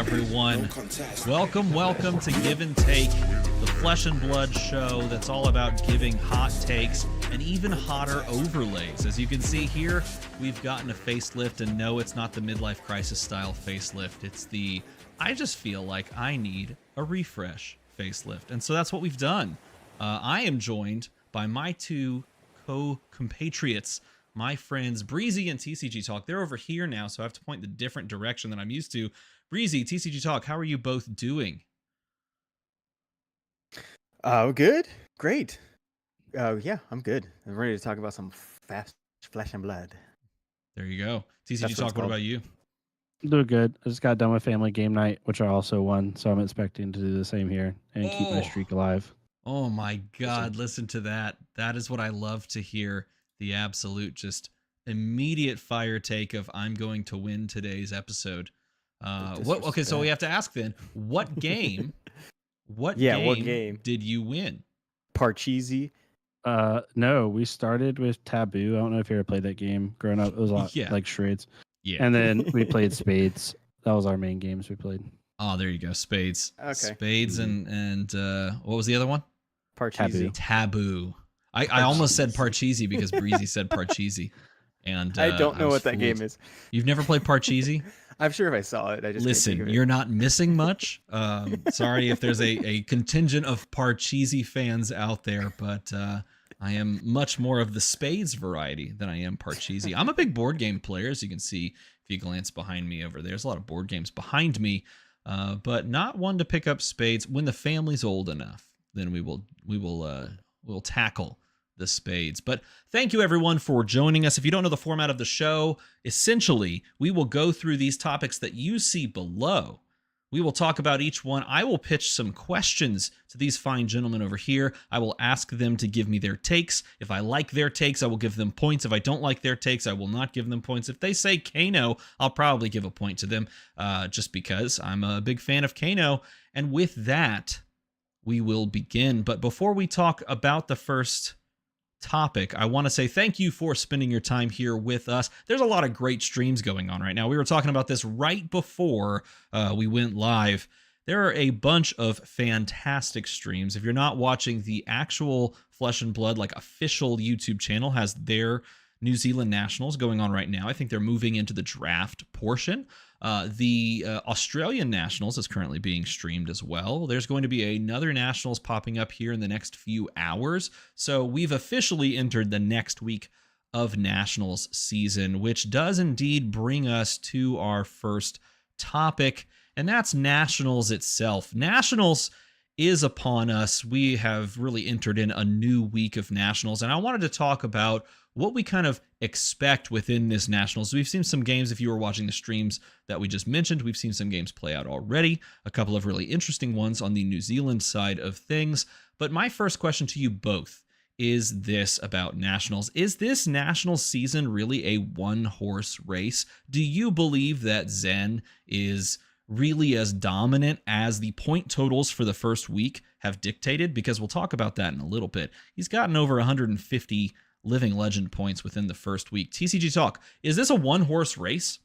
everyone. Welcome to Give and Take, the flesh and blood show that's all about giving hot takes and even hotter overlays. As you can see here, we've gotten a facelift, and no, it's not the midlife crisis style facelift. It's the, I just feel like I need a refresh facelift. And so that's what we've done. I am joined by my two co-compatriots, my friends Breezy and TCG Talk. They're over here now, so I have to point the different direction than I'm used to. Breezy, TCG Talk, how are you both doing? Good. Great. Yeah, I'm good. I'm ready to talk about some fast flesh and blood. There you go. TCG Talk, what about you? Doing good. I just got done with family game night, which I also won, so I'm expecting to do the same here and keep my streak alive. Oh my God, listen to that. That is what I love to hear. The absolute just immediate fire take of I'm going to win today's episode. Okay, so we have to ask then, what game what game did you win? Parcheesi. No, we started with Taboo. I don't know if you ever played that game growing up. It was a lot like charades. Yeah. And then we played Spades. That was our main games we played. Oh, there you go. Spades. Okay. Spades and what was the other one? Parcheesi. Taboo. I almost said Parcheesi because Breezy said Parcheesi. And I don't know what that game is. You've never played Parcheesi? I'm sure if I saw it, I just listen. You're not missing much. Sorry if there's a contingent of Parcheesi fans out there, but I am much more of the Spades variety than I am Parcheesi. I'm a big board game player, as you can see if you glance behind me over there. There's a lot of board games behind me, but not one to pick up Spades. When the family's old enough, then we'll tackle the Spades. But thank you everyone for joining us. If you don't know the format of the show, essentially we will go through these topics that you see below. We will talk about each one. I will pitch some questions to these fine gentlemen over here. I will ask them to give me their takes. If I like their takes, I will give them points. If I don't like their takes, I will not give them points. If they say Kano, I'll probably give a point to them just because I'm a big fan of Kano. And with that, we will begin. But before we talk about the first topic, I want to say thank you for spending your time here with us. There's a lot of great streams going on right now. We were talking about this right before we went live. There are a bunch of fantastic streams. If you're not watching, the actual Flesh and Blood, like official YouTube channel, has their New Zealand Nationals going on right now. I think they're moving into the draft portion. The Australian Nationals is currently being streamed as well. There's going to be another Nationals popping up here in the next few hours. So we've officially entered the next week of Nationals season, which does indeed bring us to our first topic, and that's Nationals itself. Nationals is upon us. We have really entered in a new week of Nationals, and I wanted to talk about what we kind of expect within this Nationals. We've seen some games, if you were watching the streams that we just mentioned, we've seen some games play out already, a couple of really interesting ones on the New Zealand side of things. But my first question to you both is this about Nationals. Is this Nationals season really a one-horse race? Do you believe that Zen is really as dominant as the point totals for the first week have dictated? Because we'll talk about that in a little bit. He's gotten over 150 Living Legend points within the first week. TCG Talk, is this a one-horse race?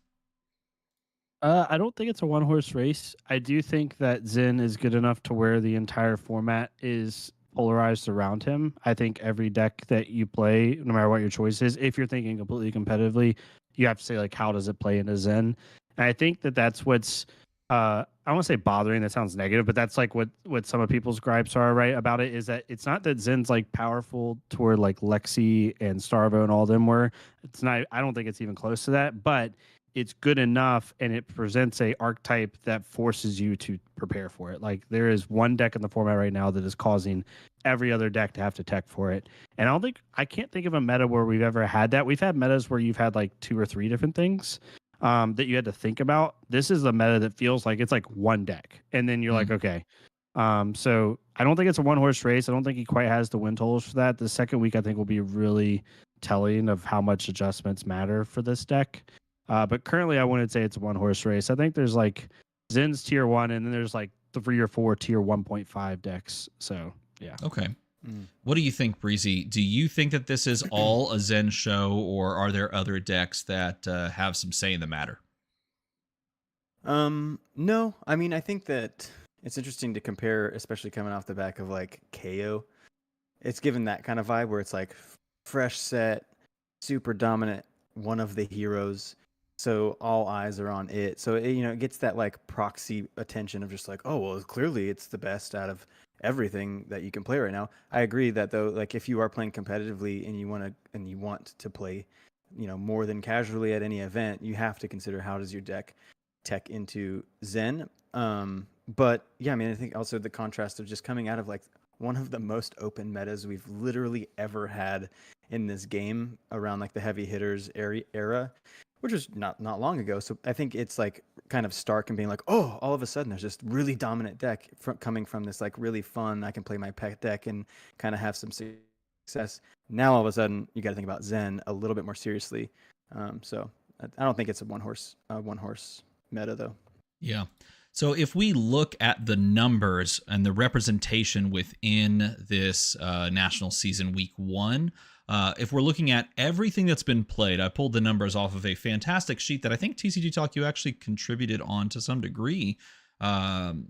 I don't think it's a one-horse race. I do think that Zen is good enough to where the entire format is polarized around him. I think every deck that you play, no matter what your choice is, if you're thinking completely competitively, you have to say, like, how does it play into Zen? And I think that that's what's I don't want to say bothering, that sounds negative, but that's like what some of people's gripes are, right, about it, is that it's not that Zen's like powerful toward like Lexi and Starvo and all them were. It's not, I don't think it's even close to that, but it's good enough and it presents a archetype that forces you to prepare for it. Like, there is one deck in the format right now that is causing every other deck to have to tech for it. And I can't think of a meta where we've ever had that. We've had metas where you've had like 2 or 3 different things that you had to think about. This is a meta that feels like it's like one deck, and then you're like, okay. So I don't think it's a one-horse race. I don't think he quite has the win totals for that. The second week, I think, will be really telling of how much adjustments matter for this deck. But currently, I wouldn't say it's a one-horse race. I think there's like Zen's tier 1, and then there's like 3 or 4 tier 1.5 decks. So yeah. Okay. What do you think, Breezy? Do you think that this is all a Zen show, or are there other decks that have some say in the matter? No, I mean, I think that it's interesting to compare, especially coming off the back of like KO. It's given that kind of vibe where it's like fresh set, super dominant, one of the heroes. So all eyes are on it. So it gets that like proxy attention of just like, oh well, clearly it's the best out of everything that you can play right now. I agree that though, like if you are playing competitively and you want to play, more than casually at any event, you have to consider how does your deck tech into Zen. But yeah, I mean, I think also the contrast of just coming out of like one of the most open metas we've literally ever had in this game around like the heavy hitters era, which was not long ago. So I think it's like kind of stark and being like, oh, all of a sudden there's this really dominant deck coming from this like really fun, I can play my pet deck and kind of have some success. Now all of a sudden you got to think about Zen a little bit more seriously. So I don't think it's a one horse meta though. Yeah. So if we look at the numbers and the representation within this national season week 1, if we're looking at everything that's been played, I pulled the numbers off of a fantastic sheet that I think TCG Talk you actually contributed on to some degree.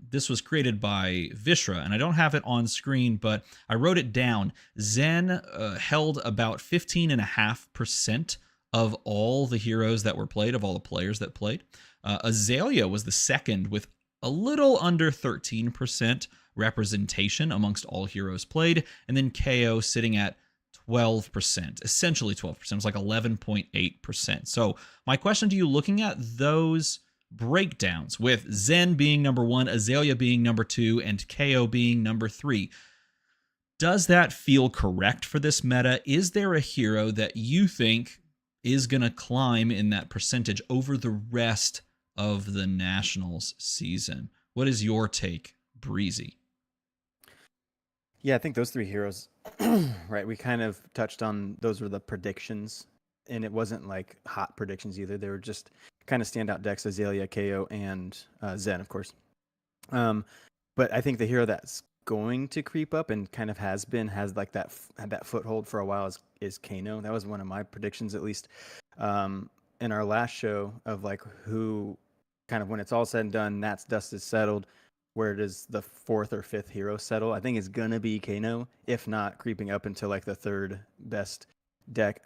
This was created by Vishra, and I don't have it on screen, but I wrote it down. Zen held about 15.5% of all the heroes that were played, of all the players that played. Azalea was the second with a little under 13% representation amongst all heroes played, and then KO sitting at 12%, essentially 12%. It was like 11.8%. So my question to you, looking at those breakdowns with Zen being number 1, Azalea being number 2, and KO being number 3, does that feel correct for this meta? Is there a hero that you think is going to climb in that percentage over the rest of the Nationals season? What is your take, Breezy? Yeah, I think those 3 heroes, right? We kind of touched on those were the predictions, and it wasn't like hot predictions either. They were just kind of standout decks: Azalea, KO, and Zen, of course. But I think the hero that's going to creep up and kind of has like had that foothold for a while is Kano. That was one of my predictions, at least. In our last show of like who kind of when it's all said and done, Nat's dust is settled, where does the 4th or 5th hero settle? I think it's gonna be Kano, if not creeping up into like the 3rd best deck.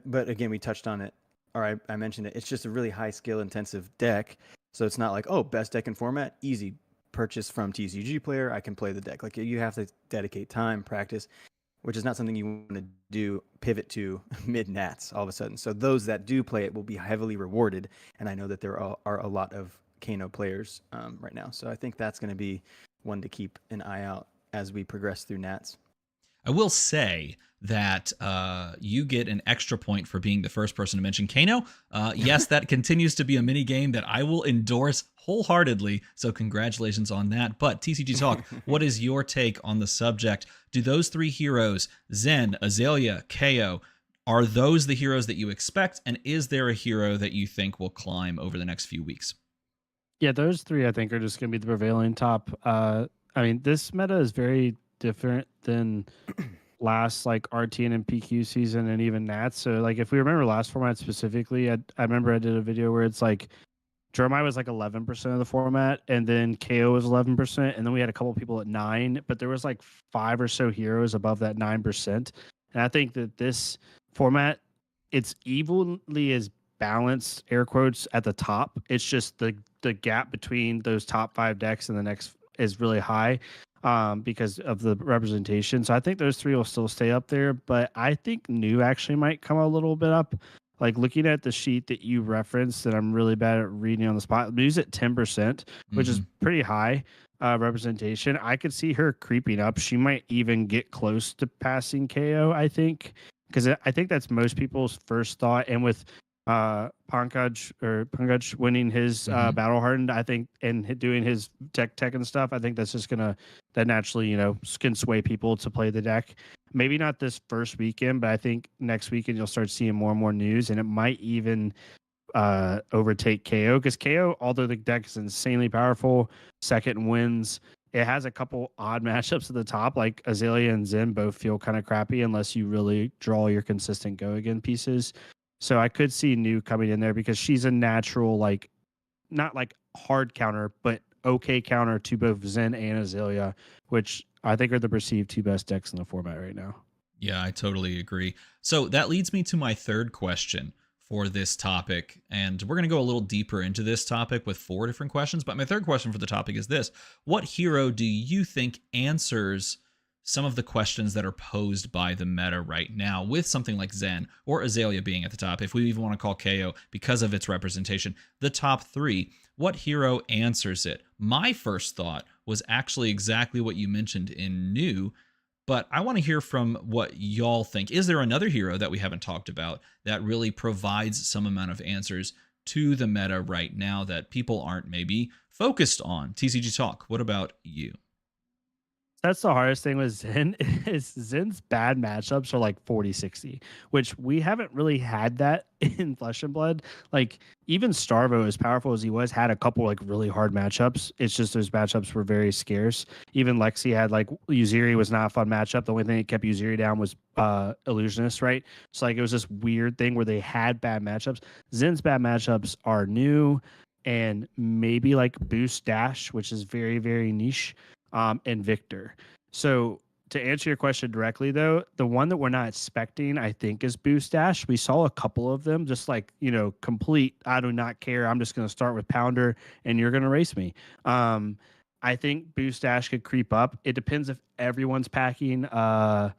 But again, we touched on it, or I mentioned it. It's just a really high skill intensive deck, so it's not like, oh, best deck in format, easy purchase from TCG player, I can play the deck. Like you have to dedicate time, practice, which is not something you want to do, pivot to mid-nats all of a sudden. So those that do play it will be heavily rewarded, and I know that there are a lot of Kano players right now. So I think that's going to be one to keep an eye out as we progress through nats. I will say that you get an extra point for being the first person to mention Kano. Yes, that continues to be a mini game that I will endorse wholeheartedly, so congratulations on that. But TCG Talk, what is your take on the subject? Do those 3 heroes, Zen, Azalea, KO, are those the heroes that you expect? And is there a hero that you think will climb over the next few weeks? Yeah, those 3 I think are just going to be the prevailing top. I mean, this meta is very different than last like RTN and PQ season and even Nats. So like if we remember last format specifically, I remember I did a video where it's like Jeremiah was like 11% of the format, and then KO was 11%, and then we had a couple people at 9, but there was like 5 or so heroes above that 9%. And I think that this format, it's evenly as balanced, air quotes, at the top. It's just the gap between those top 5 decks and the next is really high because of the representation. So I think those 3 will still stay up there, but I think new actually might come a little bit up. Like looking at the sheet that you referenced that I'm really bad at reading on the spot, New's at 10%, which is pretty high representation. I could see her creeping up. She might even get close to passing KO, I think, because I think that's most people's first thought. And with Pankaj winning his Battle Hardened, I think, and doing his tech and stuff, I think that's just that naturally, can sway people to play the deck. Maybe not this first weekend, but I think next weekend you'll start seeing more and more news, and it might even overtake KO, because KO, although the deck is insanely powerful, second wins, it has a couple odd matchups at the top, like Azalea and Zen both feel kind of crappy unless you really draw your consistent go again pieces. So I could see New coming in there because she's a natural like not like hard counter, but okay counter to both Zen and Azalea, which I think are the perceived 2 best decks in the format right now. Yeah, I totally agree. So that leads me to my third question for this topic. And we're going to go a little deeper into this topic with 4 different questions. But my third question for the topic is this: what hero do you think answers some of the questions that are posed by the meta right now, with something like Zen or Azalea being at the top? If we even want to call KO, because of its representation, the top 3, what hero answers it? My first thought was actually exactly what you mentioned in new, but I want to hear from what y'all think. Is there another hero that we haven't talked about that really provides some amount of answers to the meta right now that people aren't maybe focused on? TCG Talk, what about you? That's the hardest thing with Zen is Zen's bad matchups are like 40-60, which we haven't really had that in Flesh and Blood. Like even Starvo, as powerful as he was, had a couple like really hard matchups. It's just those matchups were very scarce. Even Lexi had like Uziri was not a fun matchup. The only thing that kept Uziri down was Illusionist, right? So like it was this weird thing where they had bad matchups. Zen's bad matchups are new and maybe like Boost Dash, which is very, very niche. And Victor. So to answer your question directly, though, the one that we're not expecting, I think, is Boost Dash. We saw a couple of them, just like, complete, I do not care. I'm just going to start with Pounder and you're going to race me. I think Boost Dash could creep up. It depends if everyone's packing, but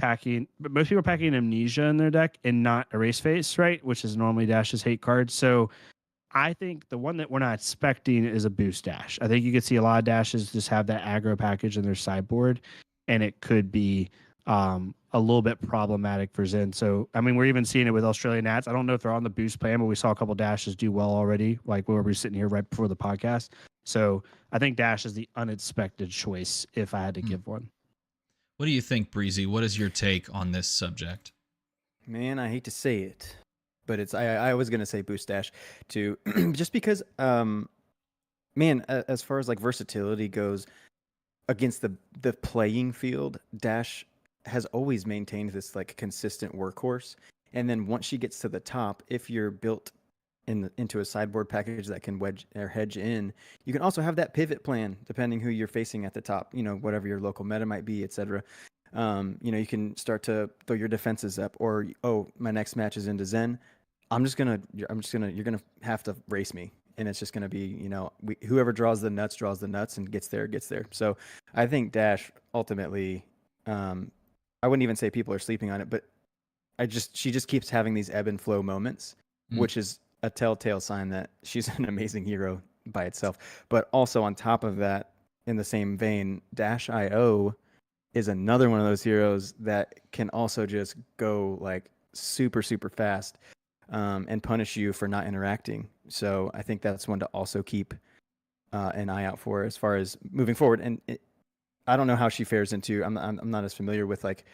most people are packing Amnesia in their deck and not Erase Face, right? Which is normally Dash's hate card. So I think the one that we're not expecting is a Boost Dash. I think you could see a lot of dashes just have that aggro package in their sideboard, and it could be a little bit problematic for Zen. So, I mean, we're even seeing it with Australian Nats. I don't know if they're on the boost plan, but we saw a couple dashes do well already, like where we're sitting here right before the podcast. So I think Dash is the unexpected choice if I had to give one. What do you think, Breezy? What is your take on this subject? Man, I hate to say it, but I was gonna say Boost Dash too, just because man, as far as like versatility goes against the playing field, Dash has always maintained this like consistent workhorse. And then once she gets to the top, if you're built into a sideboard package that can wedge or hedge in, you can also have that pivot plan depending who you're facing at the top, whatever your local meta might be, etc. You can start to throw your defenses up, or my next match is into Zen. You're gonna have to race me, and it's just gonna be, whoever draws the nuts and gets there. So I think Dash ultimately, I wouldn't even say people are sleeping on it, but she just keeps having these ebb and flow moments, which is a telltale sign that she's an amazing hero by itself. But also on top of that, in the same vein, Dash.io is another one of those heroes that can also just go like super, super fast and punish you for not interacting. So I think that's one to also keep an eye out for as far as moving forward. And I don't know how she fares into. I'm not as familiar with like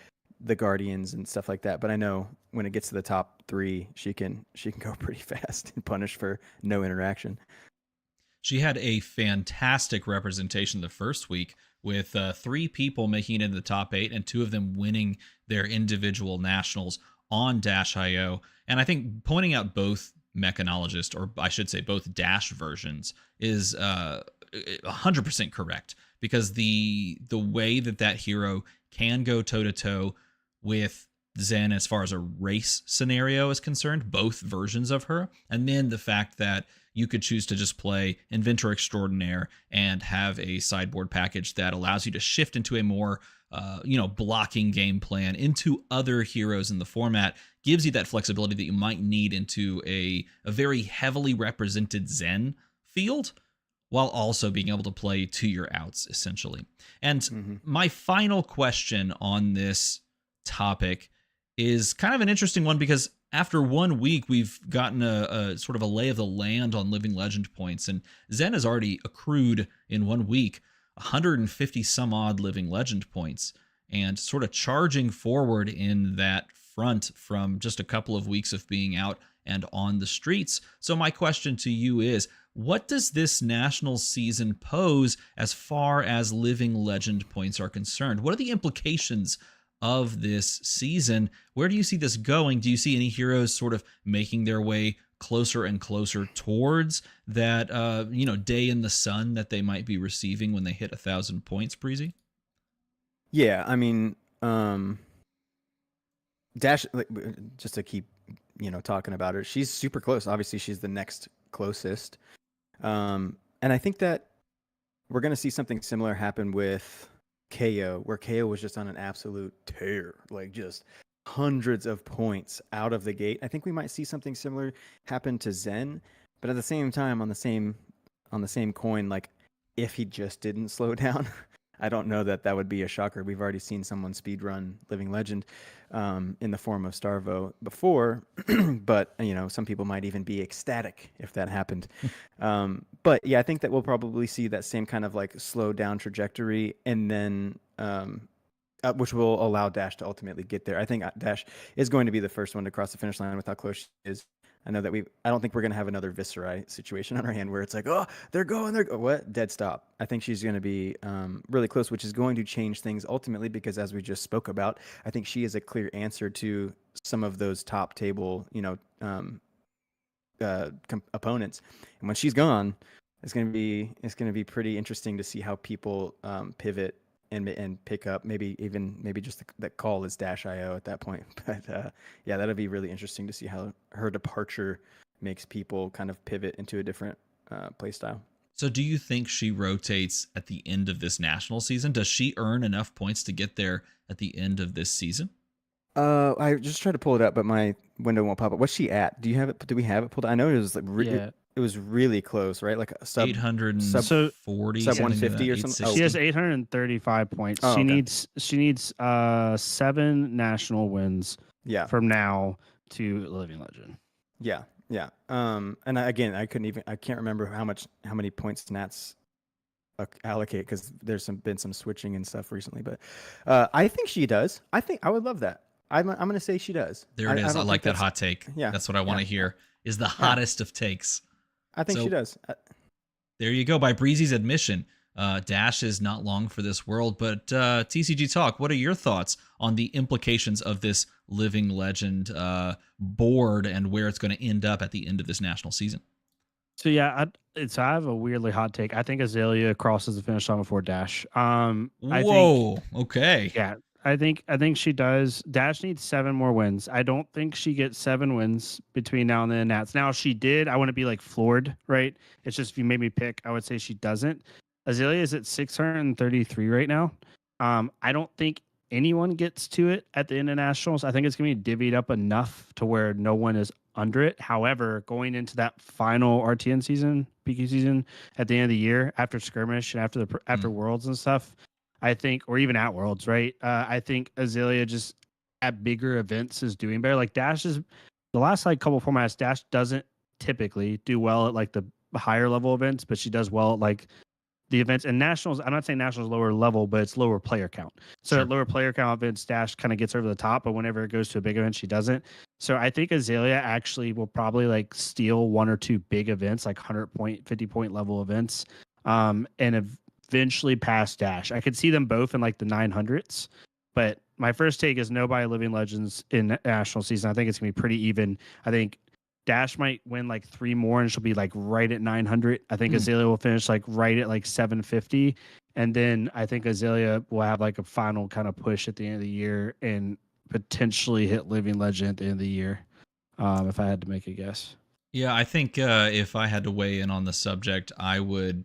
the Guardians and stuff like that, but I know when it gets to the top 3, she can go pretty fast and punish for no interaction. She had a fantastic representation the first week, with 3 people making it into the top 8 and 2 of them winning their individual nationals on Dash.io. And I think pointing out both mechanologist, or I should say both Dash versions, is 100% correct, because the way that hero can go toe-to-toe with Zen as far as a race scenario is concerned, both versions of her, and then the fact that you could choose to just play Inventor Extraordinaire and have a sideboard package that allows you to shift into a more blocking game plan into other heroes in the format, gives you that flexibility that you might need into a very heavily represented Zen field, while also being able to play to your outs, essentially. And my final question on this topic is kind of an interesting one, because after 1 week, we've gotten a sort of a lay of the land on Living Legend points, and Zen has already accrued in 1 week 150 some odd Living Legend points, and sort of charging forward in that front from just a couple of weeks of being out and on the streets. So my question to you is, what does this national season pose as far as Living Legend points are concerned? What are the implications of this season? Where do you see this going? Do you see any heroes sort of making their way closer and closer towards that, day in the sun that they might be receiving when they hit 1,000 points, Breezy? Yeah, I mean, Dash, like, just to keep, talking about her, she's super close. Obviously, she's the next closest. And I think that we're going to see something similar happen with KO, where KO was just on an absolute tear, like just hundreds of points out of the gate. I think we might see something similar happen to Zen, but at the same time, on the same coin, like if he just didn't slow down, I don't know that would be a shocker. We've already seen someone speedrun Living Legend in the form of Starvo before, but some people might even be ecstatic if that happened. But yeah, I think that we'll probably see that same kind of like slow down trajectory, and then which will allow Dash to ultimately get there. I think Dash is going to be the first one to cross the finish line with how close she is. I know that I don't think we're going to have another Viscerai situation on our hand where it's like, oh, they're going, what? Dead stop. I think she's going to be really close, which is going to change things ultimately, because as we just spoke about, I think she is a clear answer to some of those top table, opponents. And when she's gone, it's going to be pretty interesting to see how people pivot and pick up, maybe just that call is Dash.io at that point. But yeah, that'll be really interesting to see how her departure makes people kind of pivot into a different play style. So do you think she rotates at the end of this national season? Does she earn enough points to get there at the end of this season? I just tried to pull it up, but my window won't pop up. What's she at? Do you have it? Do we have it pulled up? I know it was like it was really close, right? Like a sub 840, sub 150 or something. She has 835 points. Oh, she okay. needs 7 national wins from now to Living Legend. Yeah. And I can't remember how many points Nats allocate, because there's been some switching and stuff recently. But I think she does. I think I would love that. I'm going to say she does. There it is. I like that hot take. Yeah, that's what I want to hear. Is the hottest of takes. I think she does. There you go. By Breezy's admission, Dash is not long for this world. But TCG Talk, what are your thoughts on the implications of this Living Legend board and where it's going to end up at the end of this national season? So yeah, I have a weirdly hot take. I think Azalea crosses the finish line before Dash. Okay. Yeah, I think she does. Dash needs 7 more wins. I don't think she gets 7 wins between now and then. Nats. Now, if she did, I wouldn't be like floored, right? It's just if you made me pick, I would say she doesn't. Azalea is at 633 right now. I don't think anyone gets to it at the internationals. I think it's going to be divvied up enough to where no one is under it. However, going into that final RTN season, PQ season at the end of the year, after Skirmish and after Worlds and stuff, I think, or even at Worlds, right? I think Azalea just at bigger events is doing better. Like Dash is the last like couple formats. Dash doesn't typically do well at like the higher level events, but she does well at like the events and nationals. I'm not saying nationals lower level, but it's lower player count. So Sure. At lower player count events, Dash kind of gets over the top, but whenever it goes to a big event, she doesn't. So I think Azalea actually will probably like steal 1 or 2 big events, like 100-point, 50-point level events, and eventually pass Dash. I could see them both in like the 900s, but my first take is nobody Living Legends in national season. I think it's gonna be pretty even. I think Dash might win like 3 more and she'll be like right at 900. I think Azalea will finish like right at like 750. And then I think Azalea will have like a final kind of push at the end of the year and potentially hit Living Legend at the end of the year. If I had to make a guess. Yeah, I think if I had to weigh in on the subject, I would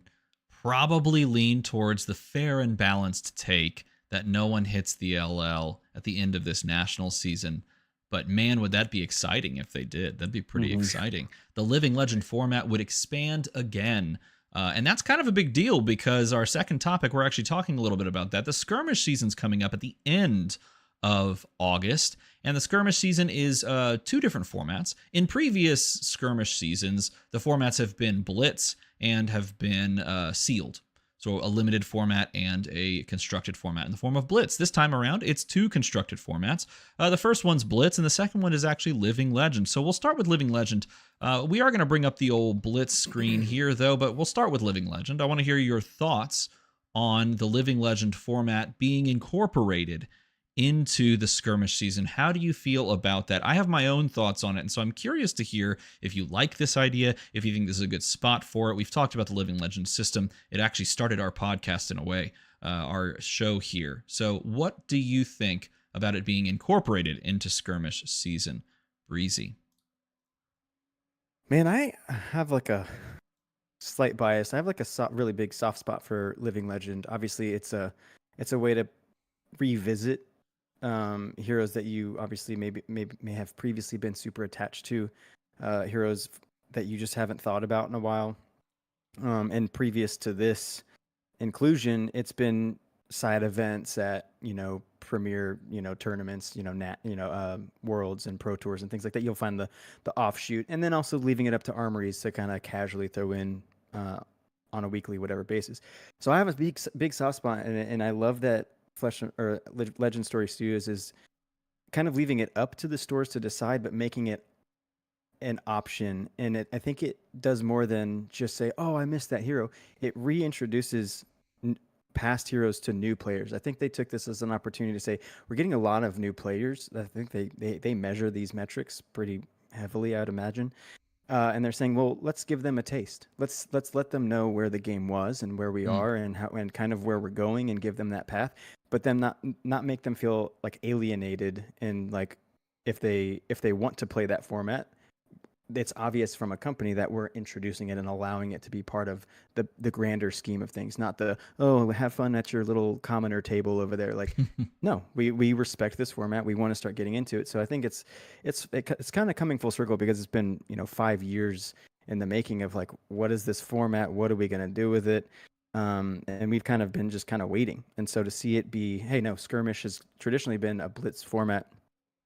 probably lean towards the fair and balanced take that no one hits the LL at the end of this national season. But man, would that be exciting if they did. That'd be pretty exciting. The Living Legend format would expand again. And that's kind of a big deal because our second topic, we're actually talking a little bit about that. The Skirmish season's coming up at the end of August. And the Skirmish season is 2 different formats. In previous Skirmish seasons, the formats have been Blitz and have been sealed. So a limited format and a constructed format in the form of Blitz. This time around, it's 2 constructed formats. The first one's Blitz, and the second one is actually Living Legend. So we'll start with Living Legend. We are going to bring up the old Blitz screen here, though, but we'll start with Living Legend. I want to hear your thoughts on the Living Legend format being incorporated into the skirmish season. How do you feel about that? I have my own thoughts on it, and so I'm curious to hear if you like this idea, if you think this is a good spot for it. We've talked about the Living Legend system. It actually started our podcast in a way, our show here. So what do you think about it being incorporated into skirmish season? Breezy. Man, I have like a slight bias. I have like a really big soft spot for Living Legend. Obviously, it's a way to revisit heroes that you obviously may have previously been super attached to, heroes that you just haven't thought about in a while. And previous to this inclusion, it's been side events at premier tournaments, worlds and pro tours and things like that. You'll find the offshoot, and then also leaving it up to armories to kind of casually throw in on a weekly whatever basis. So I have a big soft spot, and I love that Legend Story Studios is kind of leaving it up to the stores to decide, but making it an option. And I think it does more than just say, oh, I missed that hero. It reintroduces past heroes to new players. I think they took this as an opportunity to say, we're getting a lot of new players. I think they measure these metrics pretty heavily, I would imagine. And they're saying, well, let's give them a taste. Let's let them know where the game was and where we are and how and kind of where we're going, and give them that path. But then not make them feel like alienated, and like if they want to play that format, it's obvious from a company that we're introducing it and allowing it to be part of the grander scheme of things, not have fun at your little commoner table over there. Like, no, we respect this format. We want to start getting into it. So I think it's kind of coming full circle, because it's been 5 years in the making of like, what is this format? What are we going to do with it? And we've kind of been just kind of waiting. And so to see it be, hey, no, Skirmish has traditionally been a Blitz format,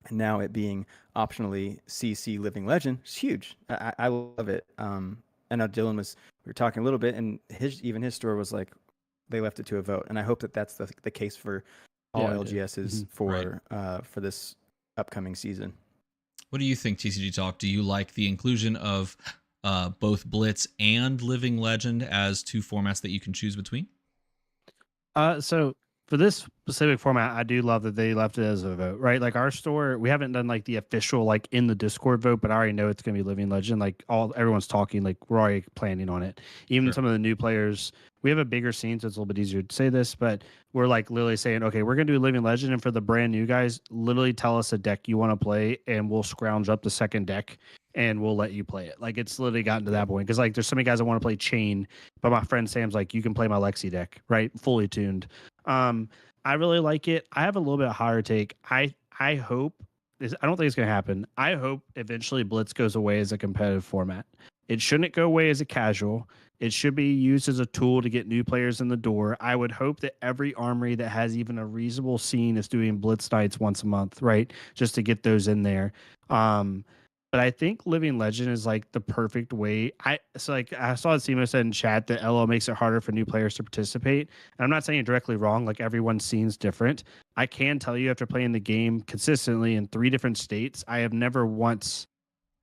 and now it being optionally CC Living Legend is huge. I love it. I know Dylan we were talking a little bit, and his store was like, they left it to a vote. And I hope that that's the case for all LGSs for this upcoming season. What do you think, TCG Talk? Do you like the inclusion of both Blitz and Living Legend as two formats that you can choose between? So for this specific format, I do love that they left it as a vote, right? Like our store, we haven't done like the official, like in the Discord vote, but I already know it's going to be Living Legend. Like everyone's talking, like we're already planning on it. Even some of the new players, we have a bigger scene, so it's a little bit easier to say this, but we're like literally saying, okay, we're going to do Living Legend. And for the brand new guys, literally tell us a deck you want to play, and we'll scrounge up the second deck and we'll let you play it. Like it's literally gotten to that point. Cause like there's so many guys that want to play Chain, but my friend Sam's like, you can play my Lexi deck, right? Fully tuned. I really like it. I have a little bit higher take. I hope this, I don't think it's going to happen. I hope eventually Blitz goes away as a competitive format. It shouldn't go away as a casual. It should be used as a tool to get new players in the door. I would hope that every armory that has even a reasonable scene is doing Blitz nights once a month, right? Just to get those in there. But I think Living Legend is like the perfect way. I saw Simo said in chat that LO makes it harder for new players to participate. And I'm not saying it directly wrong. Like everyone's scene's different. I can tell you, after playing the game consistently in 3 different states, I have never once,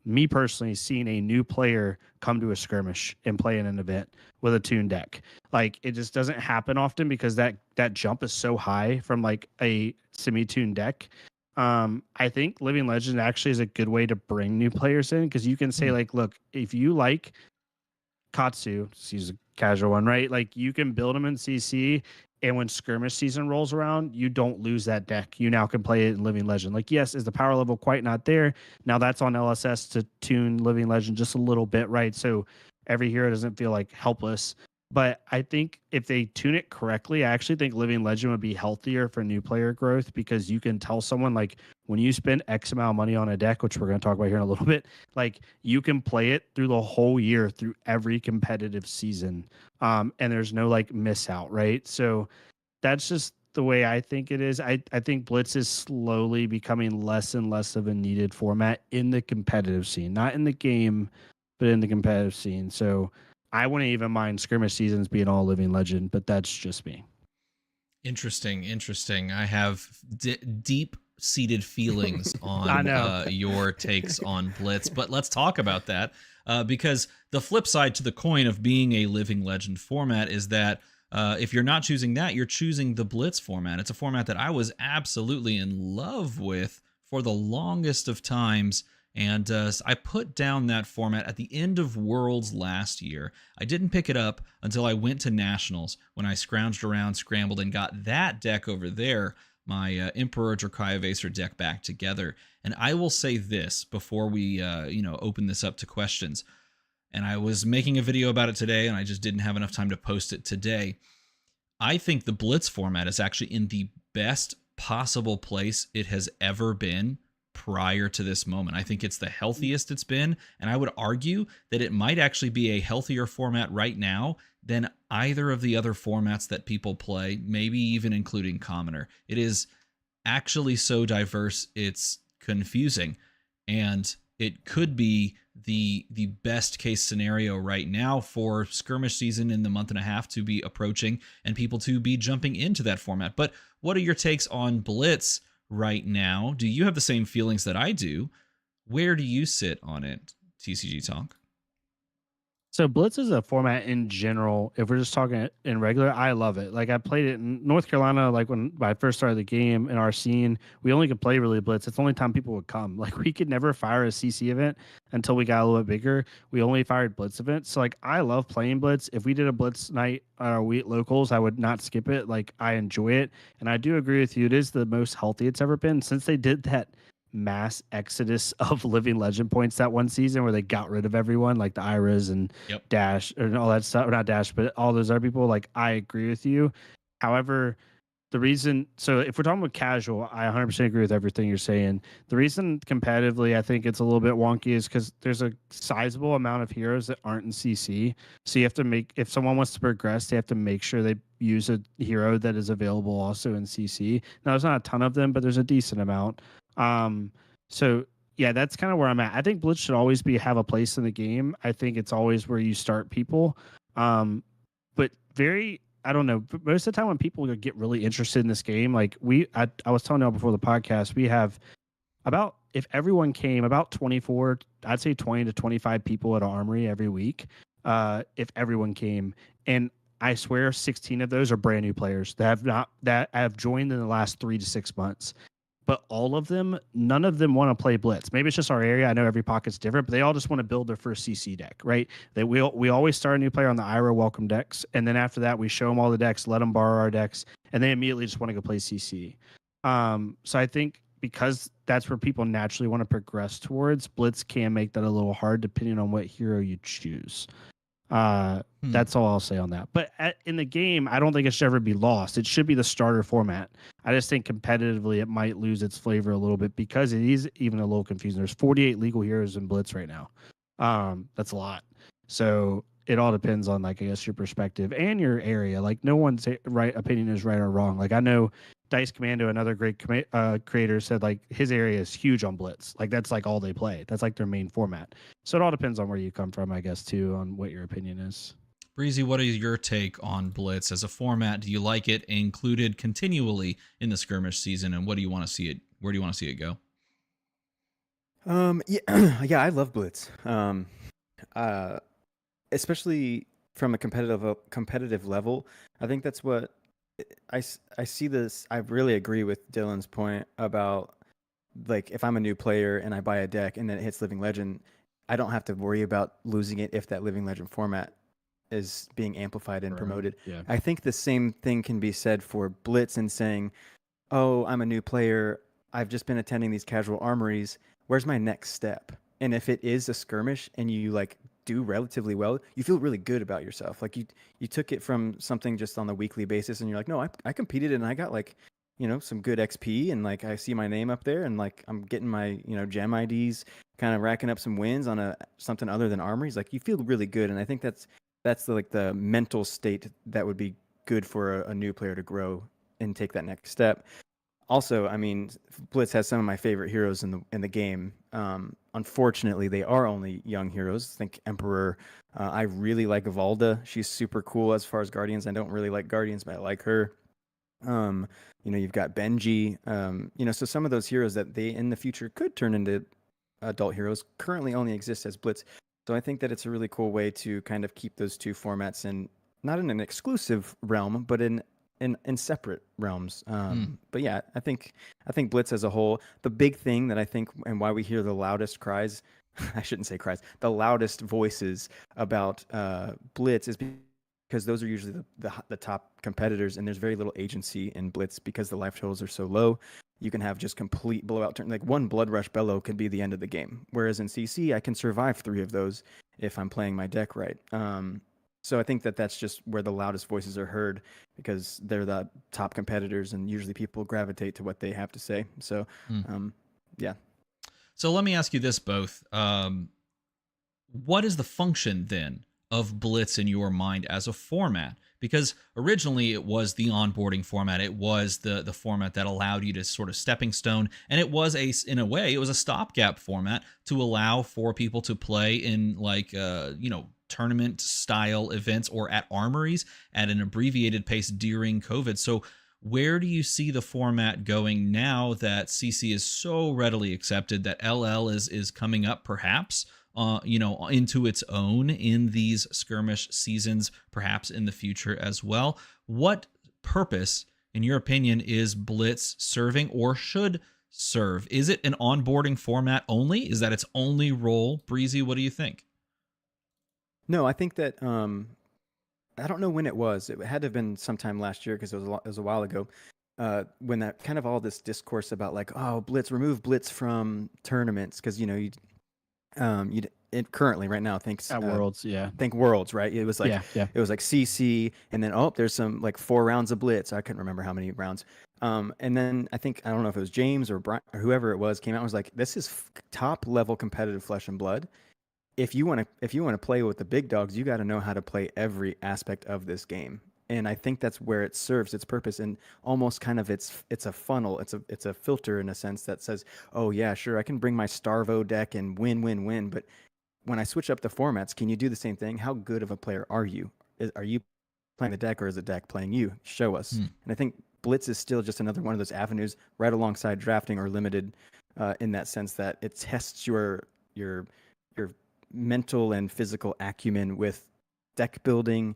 me personally, seen a new player come to a skirmish and play in an event with a tuned deck. Like it just doesn't happen often, because that jump is so high from like a semi-tuned deck. I think Living Legend actually is a good way to bring new players in, because you can say like, look, if you like Katsu, she's a casual one, right? Like you can build them in CC, and when skirmish season rolls around, you don't lose that deck. You now can play it in Living Legend. Like, yes, is the power level quite not there? Now that's on LSS to tune Living Legend just a little bit, right? So every hero doesn't feel like helpless. But I think if they tune it correctly, I actually think Living Legend would be healthier for new player growth, because you can tell someone, like, when you spend X amount of money on a deck, which we're going to talk about here in a little bit, like you can play it through the whole year, through every competitive season. And there's no like miss out, right? So that's just the way I think it is. I think Blitz is slowly becoming less and less of a needed format in the competitive scene, not in the game, but in the competitive scene. So I wouldn't even mind skirmish seasons being all Living Legend, but that's just me. Interesting. I have deep-seated feelings on your takes on Blitz, but let's talk about that, because the flip side to the coin of being a Living Legend format is that If you're not choosing that, you're choosing the Blitz format. It's a format that I was absolutely in love with for the longest of times. And I put down that format at the end of Worlds last year. I didn't pick it up until I went to Nationals when I scrounged around, scrambled, and got that deck over there, my Emperor Dracaya Vaser deck, back together. And I will say this before we open this up to questions. And I was making a video about it today, and I just didn't have enough time to post it today. I think the Blitz format is actually in the best possible place it has ever been prior to this moment. I think it's the healthiest it's been, and I would argue that it might actually be a healthier format right now than either of the other formats that people play, maybe even including Commoner. It is actually so diverse, it's confusing, and it could be the best case scenario right now for Skirmish season in the month and a half to be approaching and people to be jumping into that format. But what are your takes on Blitz right now? Do you have the same feelings that I do? Where do you sit on it, TCG Talk? So Blitz is a format in general. If we're just talking in regular, I love it. Like I played it in North Carolina, like when I first started the game in our scene, we only could play really Blitz. It's the only time people would come. Like we could never fire a CC event until we got a little bit bigger. We only fired Blitz events. So like I love playing Blitz. If we did a Blitz night on our wheat locals, I would not skip it. Like I enjoy it. And I do agree with you. It is the most healthy it's ever been since they did that mass exodus of living legend points that one season where they got rid of everyone, like the Iras and Dash and all that stuff, or not Dash, but all those other people. Like I agree with you. However, the reason, so if we're talking about casual, I 100% agree with everything you're saying. The reason competitively I think it's a little bit wonky is because there's a sizable amount of heroes that aren't in CC. So you have to make, if someone wants to progress, they have to make sure they use a hero that is available also in CC. Now there's not a ton of them, but there's a decent amount. So yeah, that's kind of where I'm at. I think Blitz should always have a place in the game. I think it's always where you start people. But I don't know, most of the time when people get really interested in this game, like I was telling y'all before the podcast, we have about, if everyone came, about 24, I'd say 20 to 25 people at Armory every week. If everyone came, and I swear 16 of those are brand new players that have joined in the last 3 to 6 months. But all of them, none of them want to play Blitz. Maybe it's just our area. I know every pocket's different, but they all just want to build their first CC deck, right? We always start a new player on the IRA welcome decks, and then after that, we show them all the decks, let them borrow our decks, and they immediately just want to go play CC. So I think because that's where people naturally want to progress towards, Blitz can make that a little hard depending on what hero you choose. That's all I'll say on that. But in the game, I don't think it should ever be lost. It should be the starter format. I just think competitively it might lose its flavor a little bit because it is even a little confusing. There's 48 legal heroes in Blitz right now. That's a lot. So it all depends on, like, I guess, your perspective and your area. Like, no one's right opinion is right or wrong. Like, I know Dice Commando, another great creator, said like his area is huge on Blitz. Like that's like all they play. That's like their main format. So it all depends on where you come from, I guess, too, on what your opinion is. Breezy, what is your take on Blitz as a format? Do you like it included continually in the Skirmish season, and what do you want to see it? Where do you want to see it go? Yeah, I love Blitz. Especially from a competitive level. I think that's what I see this. I really agree with Dylan's point about, like, if I'm a new player and I buy a deck and then it hits Living Legend, I don't have to worry about losing it if that Living Legend format is being amplified and promoted. Yeah. I think the same thing can be said for Blitz and saying, oh, I'm a new player. I've just been attending these casual armories. Where's my next step? And if it is a skirmish and you like do relatively well, you feel really good about yourself. Like you took it from something just on a weekly basis and you're like, no, I competed and I got like, you know, some good XP and like I see my name up there and like I'm getting my, you know, gem IDs, kind of racking up some wins on something other than armories. Like you feel really good. And I think that's the mental state that would be good for a new player to grow and take that next step. Also, I mean, Blitz has some of my favorite heroes in the game. Unfortunately, they are only young heroes. I think Emperor. I really like Valda. She's super cool as far as Guardians. I don't really like Guardians, but I like her. You know, you've got Benji. You know, so some of those heroes that they in the future could turn into adult heroes currently only exist as Blitz. So I think that it's a really cool way to kind of keep those two formats in not in an exclusive realm, but in separate realms. But yeah, I think Blitz as a whole, the big thing that I think and why we hear the loudest cries, I shouldn't say cries, the loudest voices about Blitz is because those are usually the top competitors, and there's very little agency in Blitz because the life totals are so low. You can have just complete blowout turn. Like one Blood Rush Bellow could be the end of the game. Whereas in CC, I can survive 3 of those if I'm playing my deck right. So I think that's just where the loudest voices are heard because they're the top competitors, and usually people gravitate to what they have to say. So, yeah. So let me ask you this, both. What is the function then of Blitz in your mind as a format? Because originally it was the onboarding format. It was the format that allowed you to sort of stepping stone. And it was in a way, it was a stopgap format to allow for people to play in like, tournament style events or at armories at an abbreviated pace during COVID. So where do you see the format going now that CC is so readily accepted, that LL is coming up perhaps into its own in these skirmish seasons, perhaps in the future as well? What purpose, in your opinion, is Blitz serving or should serve? Is it an onboarding format only? Is that its only role? Breezy, what do you think? No, I think that I don't know when it was. It had to have been sometime last year because it was a while ago. When that kind of all this discourse about like, oh, Blitz, remove Blitz from tournaments because currently right now thinks Worlds, think Worlds, right? It was like it was like CC, and then there's some like 4 rounds of Blitz. I couldn't remember how many rounds. And then I don't know if it was James or Brian or whoever it was, came out and was like, this is top level competitive Flesh and Blood. If you want to play with the big dogs, you got to know how to play every aspect of this game. And I think that's where it serves its purpose, and almost kind of it's a funnel, it's a filter in a sense that says, oh yeah, sure, I can bring my Starvo deck and win, but when I switch up the formats, can you do the same thing? How good of a player are you? Are you playing the deck, or is the deck playing you? Show us. And I think Blitz is still just another one of those avenues right alongside drafting or limited, in that sense that it tests your mental and physical acumen with deck building,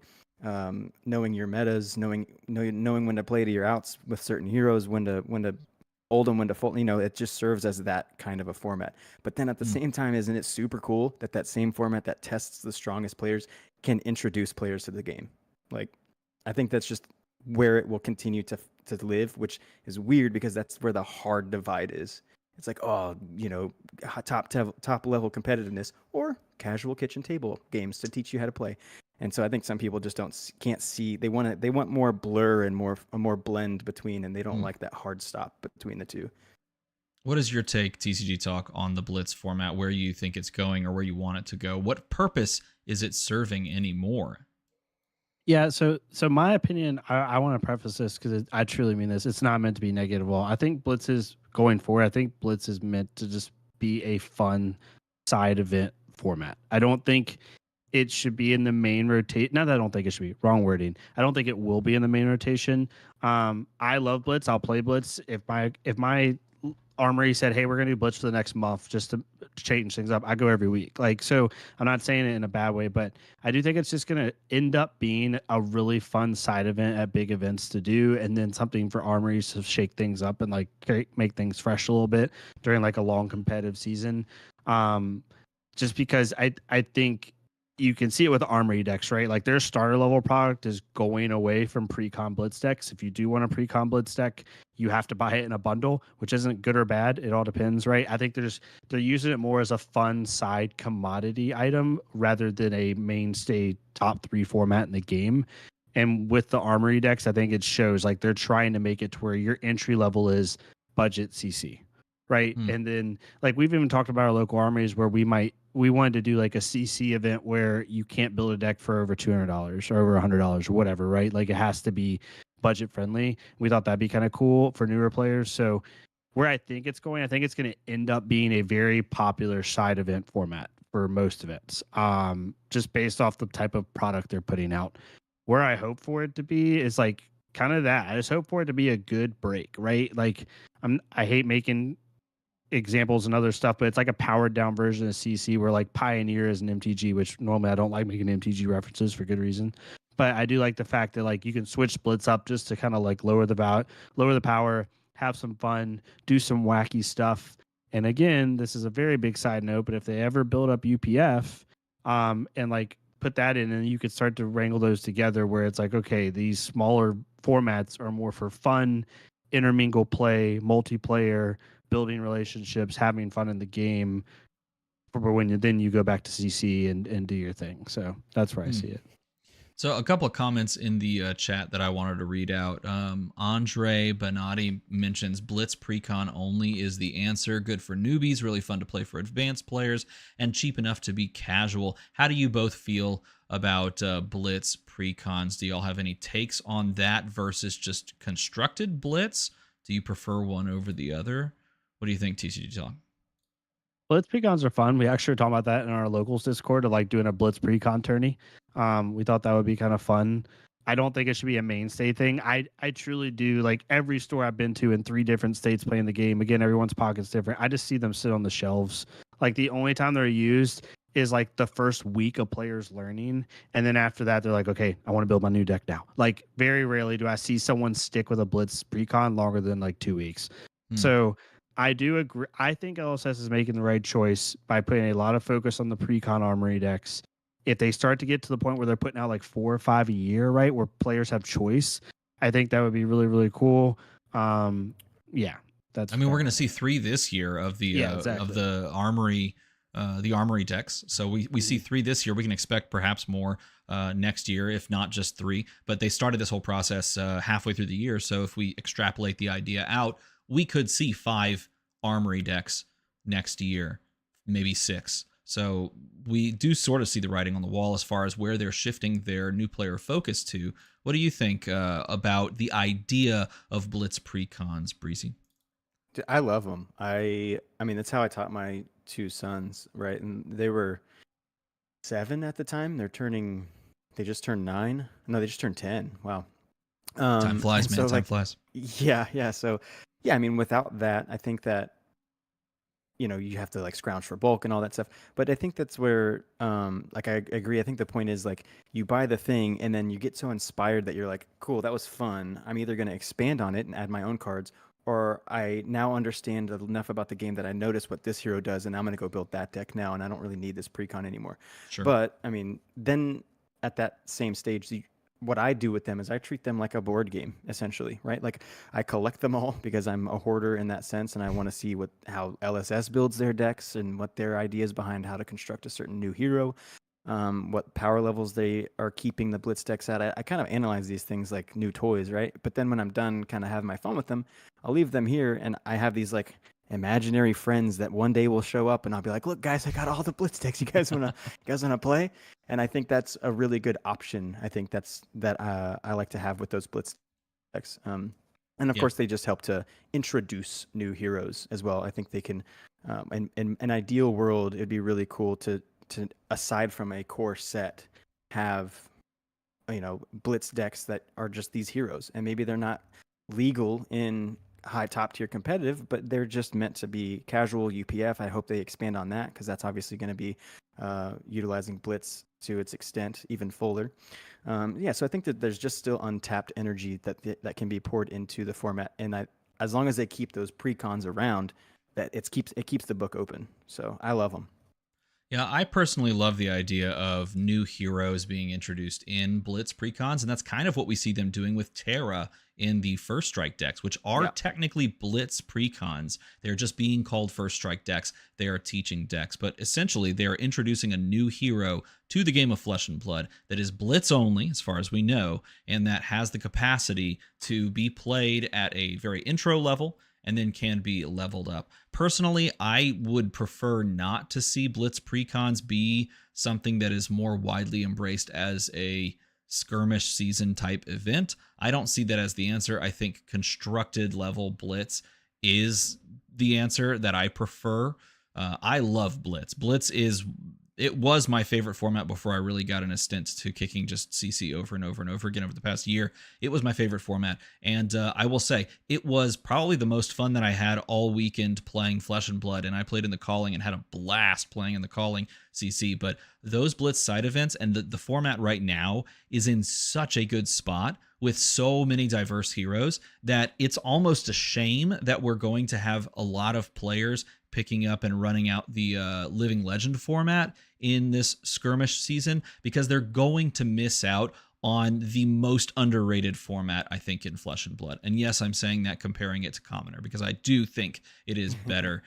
knowing your metas, knowing when to play to your outs with certain heroes, when to hold them, when to fold. It just serves as that kind of a format. But then at the same time, isn't it super cool that same format that tests the strongest players can introduce players to the game? Like, I think that's just where it will continue to live, which is weird because that's where the hard divide is. It's like, top level competitiveness or casual kitchen table games to teach you how to play. And so I think some people just can't see. They want more blur and more blend between, and they don't like that hard stop between the two. What is your take, TCG Talk, on the Blitz format? Where you think it's going, or where you want it to go? What purpose is it serving anymore? Yeah, so my opinion, I want to preface this because I truly mean this. It's not meant to be negative at all. I think Blitz is going forward. I think Blitz is meant to just be a fun side event format. I don't think it should be in the main rotation. Not that I don't think it should be. Wrong wording. I don't think it will be in the main rotation. I love Blitz. I'll play Blitz if my Armory said, hey, we're going to do Blitz for the next month just to change things up. I go every week. So I'm not saying it in a bad way, but I do think it's just going to end up being a really fun side event at big events to do, and then something for Armories to shake things up and make things fresh a little bit during a long competitive season. Just because I think you can see it with Armory decks, right? Their starter level product is going away from pre-con Blitz decks. If you do want a pre-con Blitz deck, you have to buy it in a bundle, which isn't good or bad. It all depends, right? I think they're using it more as a fun side commodity item rather than a mainstay top 3 format in the game. And with the Armory decks, I think it shows they're trying to make it to where your entry level is budget CC, right? And then we've even talked about our local armories where we wanted to do a CC event where you can't build a deck for over $200 or over $100 or whatever, right? It has to be budget friendly. We thought that'd be kind of cool for newer players. So where I think it's going to end up being a very popular side event format for most events, just based off the type of product they're putting out. Where I hope for it to be is kind of that. I just hope for it to be a good break, right? I hate making examples and other stuff, but it's a powered down version of CC where Pioneer is an MTG, which normally I don't like making MTG references for good reason. but I do like the fact that like you can switch Blitz up just to kind of like lower the power, have some fun, do some wacky stuff. And again, this is a very big side note, but if they ever build up UPF, and like put that in, and you could start to wrangle those together, where it's like, okay, these smaller formats are more for fun, intermingle play, multiplayer, building relationships, having fun in the game. For when then you go back to CC and do your thing. So that's where I see it. So a couple of comments in the chat that I wanted to read out. Andre Benatti mentions Blitz Precon only is the answer. Good for newbies, really fun to play for advanced players, and cheap enough to be casual. How do you both feel about Blitz Precons? Do y'all have any takes on that versus just constructed Blitz? Do you prefer one over the other? What do you think, TCG Talk? Blitz precons are fun. We actually were talking about that in our locals Discord of like doing a Blitz precon tourney. We thought that would be kind of fun. I don't think it should be a mainstay thing. I truly do. Like every store I've been to in 3 different states playing the game. Again, everyone's pocket's different. I just see them sit on the shelves. Like the only time they're used is like the first week of players learning. And then after that, they're like, okay, I want to build my new deck now. Like very rarely do I see someone stick with a Blitz precon longer than like 2 weeks. So I do agree. I think LSS is making the right choice by putting a lot of focus on the precon Armory decks. If they start to get to the point where they're putting out like 4 or 5 a year, right, where players have choice, I think that would be really, really cool. Yeah, that's. I mean, we're going to see 3 this year of the of the Armory decks. So we see 3 this year. We can expect perhaps more next year, if not just 3. But they started this whole process halfway through the year. So if we extrapolate the idea out, we could see 5 Armory decks next year, maybe 6. So we do sort of see the writing on the wall as far as where they're shifting their new player focus to. What do you think about the idea of Blitz precons, Breezy? I love them. I mean, that's how I taught my 2 sons, right? And they were 7 at the time. They just turned 9. No, they just turned 10. Wow. Time flies, man. So Time flies. Yeah. So, yeah, I mean, without that, I think that, you have to like scrounge for bulk and all that stuff. But I think that's where, like, I agree. I think the point is like you buy the thing and then you get so inspired that you're like, cool, that was fun. I'm either going to expand on it and add my own cards, or I now understand enough about the game that I notice what this hero does, and I'm going to go build that deck now, and I don't really need this precon anymore. Sure. But I mean, then at that same stage, what I do with them is I treat them like a board game, essentially, right? Like I collect them all because I'm a hoarder in that sense, and I want to see how LSS builds their decks and what their ideas behind how to construct a certain new hero, what power levels they are keeping the Blitz decks at. I kind of analyze these things like new toys, right? But then when I'm done kind of having my fun with them, I'll leave them here, and I have these like imaginary friends that one day will show up, and I'll be like, look guys, I got all the Blitz decks. You guys wanna play? And I think that's a really good option. I think that I like to have with those Blitz decks. And of course they just help to introduce new heroes as well. I think they can, in an ideal world, it'd be really cool to aside from a core set, have Blitz decks that are just these heroes, and maybe they're not legal in high top tier competitive, but they're just meant to be casual UPF. I hope they expand on that, because that's obviously going to be utilizing Blitz to its extent even fuller. So I think that there's just still untapped energy that can be poured into the format, and as long as they keep those precons around, that it keeps the book open. So I love them. Yeah, I personally love the idea of new heroes being introduced in Blitz precons, and that's kind of what we see them doing with Terra in the First Strike decks, which are technically Blitz precons. They're just being called First Strike decks. They are teaching decks, but essentially they are introducing a new hero to the game of Flesh and Blood that is Blitz only, as far as we know, and that has the capacity to be played at a very intro level and then can be leveled up. Personally, I would prefer not to see Blitz precons be something that is more widely embraced as a skirmish season type event. I don't see that as the answer. I think constructed level Blitz is the answer that I prefer. I love Blitz. Blitz is it was my favorite format before I really got in a stint to kicking just CC over and over and over again over the past year. It was my favorite format. And I will say, it was probably the most fun that I had all weekend playing Flesh and Blood. And I played in the Calling and had a blast playing in the Calling CC. But those Blitz side events and the format right now is in such a good spot with so many diverse heroes that it's almost a shame that we're going to have a lot of players picking up and running out the Living Legend format in this Skirmish season, because they're going to miss out on the most underrated format, I think, in Flesh and Blood. And yes, I'm saying that comparing it to Commoner, because I do think it is better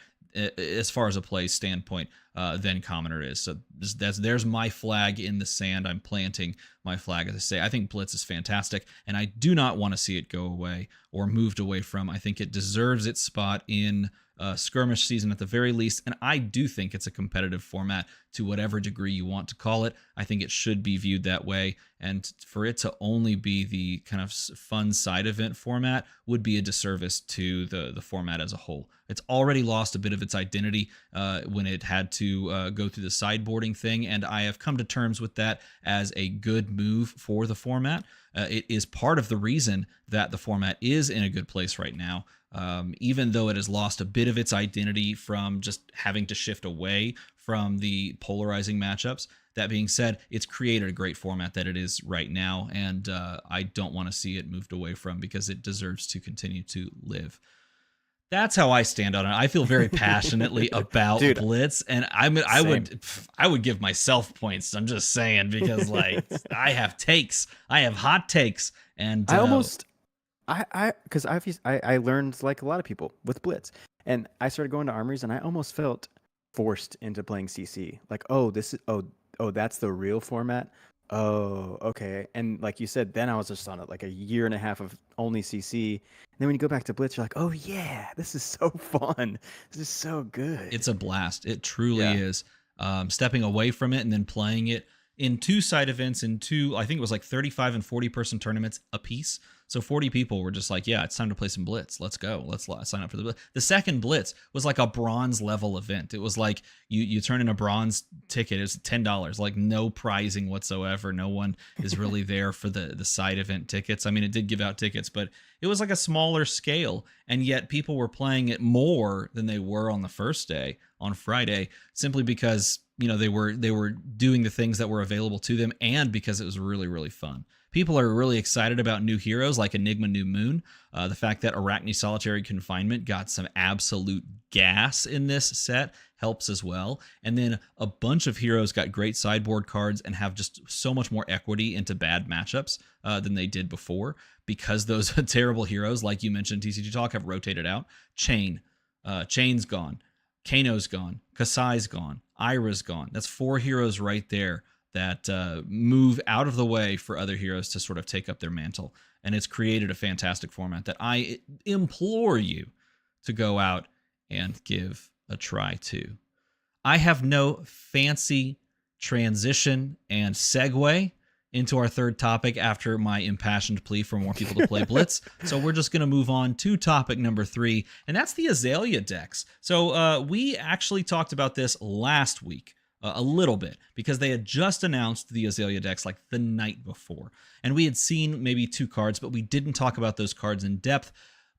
as far as a play standpoint than Commoner is. So there's my flag in the sand. I'm planting my flag, as I say. I think Blitz is fantastic, and I do not want to see it go away or moved away from. I think it deserves its spot in Skirmish season at the very least, and I do think it's a competitive format to whatever degree you want to call it. I think it should be viewed that way, and for it to only be the kind of fun side event format would be a disservice to the format as a whole. It's already lost a bit of its identity when it had to go through the sideboarding thing, and I have come to terms with that as a good move for the format. It is part of the reason that the format is in a good place right now. Even though it has lost a bit of its identity from just having to shift away from the polarizing matchups. That being said, it's created a great format that it is right now, and I don't want to see it moved away from, because it deserves to continue to live. That's how I stand on it. I feel very passionately about Blitz, and I would give myself points. I'm just saying, because like I have takes, I have hot takes, and I learned, like a lot of people, with Blitz, and I started going to armories, and I almost felt forced into playing CC. Like, that's the real format. Oh, okay. And like you said, then I was just on it like a year and a half of only CC. And then when you go back to Blitz, you're like, oh yeah, this is so fun. This is so good. It's a blast. It truly is. Stepping away from it and then playing it in two side events, I think it was like 35 and 40 person tournaments a piece. So 40 people were just like, yeah, it's time to play some Blitz. Let's go. Let's sign up for the Blitz. The second Blitz was like a bronze level event. It was like you turn in a bronze ticket. It was $10, like no prizing whatsoever. No one is really there for the side event tickets. I mean, it did give out tickets, but it was like a smaller scale. And yet people were playing it more than they were on the first day, on Friday, simply because, they were doing the things that were available to them, and because it was really, really fun. People are really excited about new heroes like Enigma New Moon. The fact that Arachne Solitary Confinement got some absolute gas in this set helps as well. And then a bunch of heroes got great sideboard cards and have just so much more equity into bad matchups than they did before, because those terrible heroes, like you mentioned, TCG Talk, have rotated out. Chain's gone. Kano's gone. Kasai's gone. Ira's gone. That's 4 heroes right there that move out of the way for other heroes to sort of take up their mantle. And it's created a fantastic format that I implore you to go out and give a try to. I have no fancy transition and segue into our third topic after my impassioned plea for more people to play Blitz. So we're just going to move on to topic number 3, and that's the Azalea decks. So we actually talked about this last week a little bit, because they had just announced the Azalea decks like the night before. And we had seen maybe 2 cards, but we didn't talk about those cards in depth.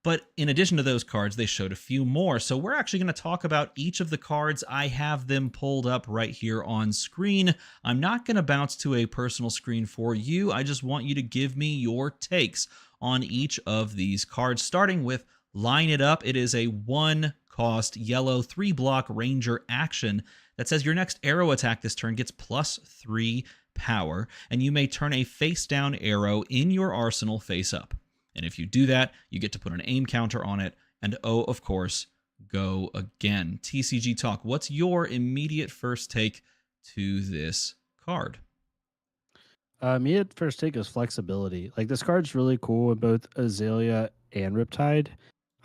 But in addition to those cards, they showed a few more. So we're actually going to talk about each of the cards. I have them pulled up right here on screen. I'm not going to bounce to a personal screen for you. I just want you to give me your takes on each of these cards, starting with Line It Up. It is a 1-cost yellow 3-block ranger action that says your next arrow attack this turn gets +3 power, and you may turn a face-down arrow in your arsenal face up. And if you do that, you get to put an aim counter on it, and of course, go again. TCG Talk, what's your immediate first take to this card? Immediate first take is flexibility. Like, this card's really cool in both Azalea and Riptide.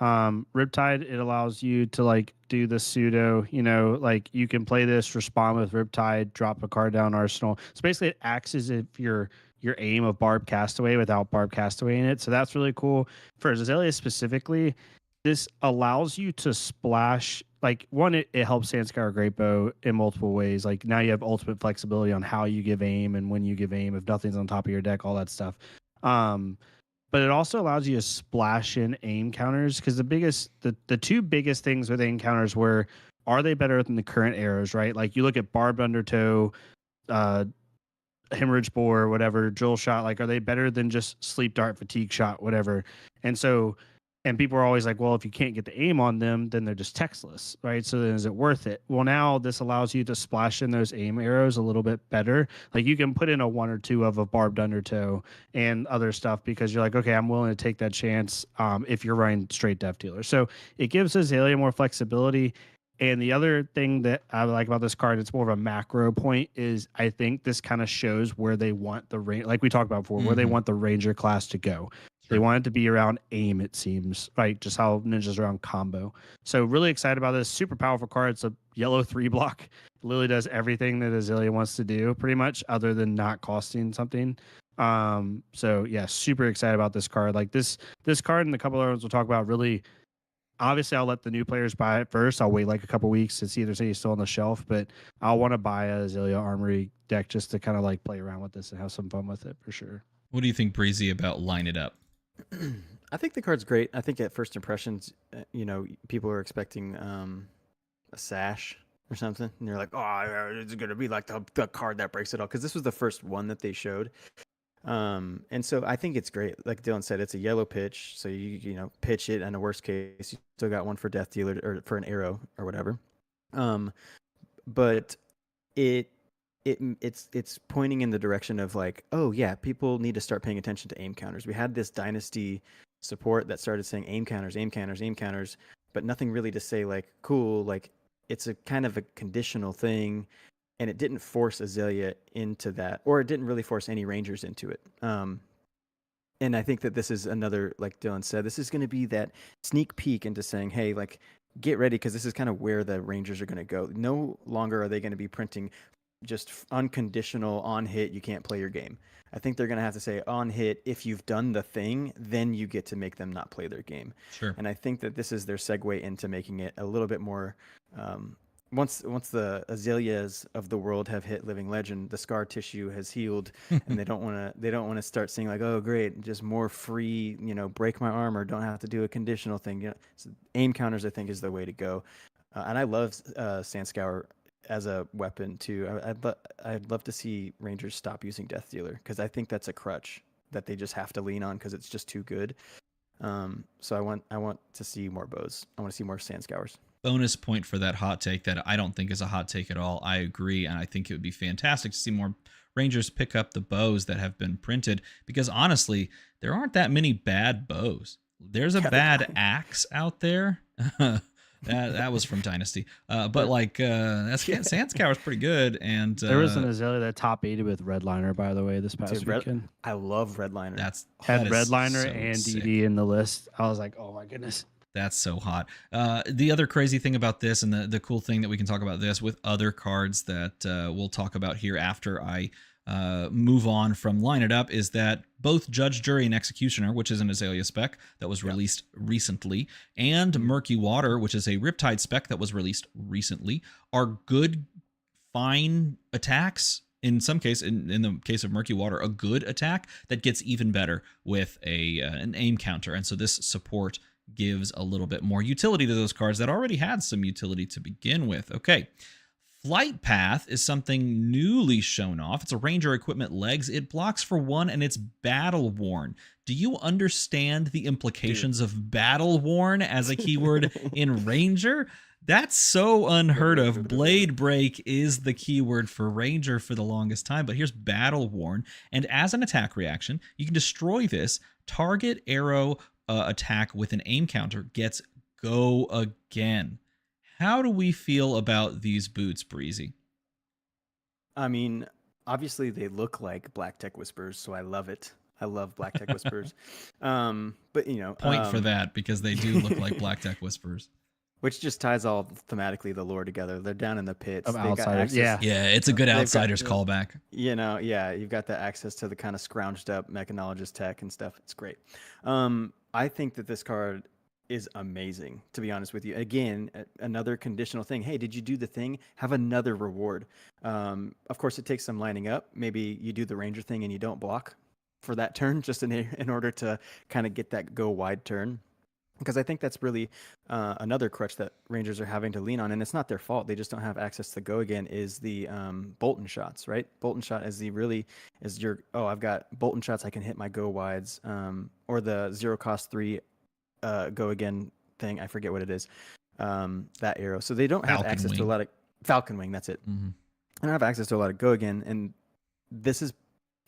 Riptide, it allows you to like do the pseudo, like you can play this, respond with Riptide, drop a card down arsenal. So basically it acts as if your aim of Barb Castaway without Barb Castaway in it. So that's really cool. For Azalea specifically, this allows you to splash like one, it helps Sandscour Great Bow in multiple ways. Like now you have ultimate flexibility on how you give aim and when you give aim, if nothing's on top of your deck, all that stuff. But it also allows you to splash in aim counters, because the two biggest things with aim counters were, are they better than the current arrows, right? Like you look at barbed undertow, hemorrhage bore, whatever, drill shot, like are they better than just sleep dart, fatigue shot, whatever? And people are always like, well, if you can't get the aim on them, then they're just textless, right? So then is it worth it? Well, now this allows you to splash in those aim arrows a little bit better. Like you can put in a 1 or 2 of a barbed undertow and other stuff, because you're like, okay, I'm willing to take that chance if you're running straight Death Dealer. So it gives Azalea more flexibility. And the other thing that I like about this card, it's more of a macro point, is I think this kind of shows where they want the range, like we talked about before, where they want the Ranger class to go. They want it to be around aim, it seems, right? Just how Ninja's around combo. So really excited about this. Super powerful card. It's a yellow 3-block. Literally does everything that Azalea wants to do, pretty much, other than not costing something. So yeah, super excited about this card. Like this card and a couple other ones we'll talk about, really. Obviously, I'll let the new players buy it first. I'll wait like a couple weeks to see if there's any still on the shelf, but I'll want to buy a Azalea Armory deck just to kind of like play around with this and have some fun with it for sure. What do you think, Breezy, about Line It Up? I think the card's great. I think at first impressions, people are expecting a sash or something, and you're like, oh, it's gonna be like the card that breaks it all, because this was the first one that they showed. And so I think it's great. Like Dylan said, it's a yellow pitch, so you pitch it, and in the worst case, you still got one for Death Dealer or for an arrow or whatever. But it's pointing in the direction of like, oh yeah, people need to start paying attention to aim counters. We had this Dynasty support that started saying aim counters, aim counters, aim counters, but nothing really to say like, cool, like it's a kind of a conditional thing, and it didn't force Azalea into that, or it didn't really force any Rangers into it. And I think that this is another, like Dylan said, this is going to be that sneak peek into saying, hey, like, get ready, because this is kind of where the Rangers are going to go. No longer are they going to be printing just unconditional on hit, you can't play your game. I think they're going to have to say on hit, if you've done the thing, then you get to make them not play their game. Sure. And I think that this is their segue into making it a little bit more, once the Azaleas of the world have hit Living Legend, the scar tissue has healed, and they don't want to start saying like, oh great, just more free, break my armor, don't have to do a conditional thing. So aim counters I think is the way to go. And I love Sandscour as a weapon too. I'd love to see Rangers stop using Death Dealer, because I think that's a crutch that they just have to lean on because it's just too good. So I want to see more bows. I want to see more Sandscours. Bonus point for that hot take that I don't think is a hot take at all. I agree, and I think it would be fantastic to see more Rangers pick up the bows that have been printed, because honestly, there aren't that many bad bows. There's a bad axe out there. That was from Dynasty. But like Sandscour is pretty good, and there was an Azalea that top 8 with Redliner, by the way, this past weekend. I love Redliner. Had Redliner so and sick. DD in the list. I was like, oh my goodness. That's so hot. The other crazy thing about this, and the cool thing that we can talk about this with other cards that we'll talk about here after I move on from Line It Up, is that both Judge, Jury, and Executioner, which is an Azalea spec that was released recently, and Murky Water, which is a Riptide spec that was released recently, are good, fine attacks. In some case, in the case of Murky Water, a good attack that gets even better with an aim counter. And so this support gives a little bit more utility to those cards that already had some utility to begin with. Okay. Flight Path is something newly shown off. It's a Ranger equipment legs. It blocks for 1 and it's battle worn. Do you understand the implications of battle worn as a keyword in Ranger? That's so unheard of. Blade Break is the keyword for Ranger for the longest time, but here's battle worn. And as an attack reaction, you can destroy this. Target arrow attack with an aim counter gets go again. How do we feel about these boots, Breezy? I mean, obviously they look like Black Tech Whispers, so I love it. I love Black Tech Whispers. But point for that, because they do look like Black Tech Whispers. Which just ties all thematically the lore together. They're down in the pits. Of outsiders. Yeah, it's a good outsiders callback. You've got the access to the kind of scrounged up mechanologist tech and stuff. It's great. I think that this card is amazing, to be honest with you. Again, another conditional thing. Hey, did you do the thing? Have another reward. Of course, it takes some lining up. Maybe you do the ranger thing and you don't block for that turn, just in order to kind of get that go wide turn. Because I think that's really another crutch that Rangers are having to lean on, and it's not their fault. They just don't have access to go again. Is the Bolton shots, right? Bolton shot is I've got Bolton shots. I can hit my go wides, or the 0 cost 3 go again thing. I forget what it is. That arrow. So they don't have access to a lot of Falcon Wing. That's it. Mm-hmm. I don't have access to a lot of go again, and this is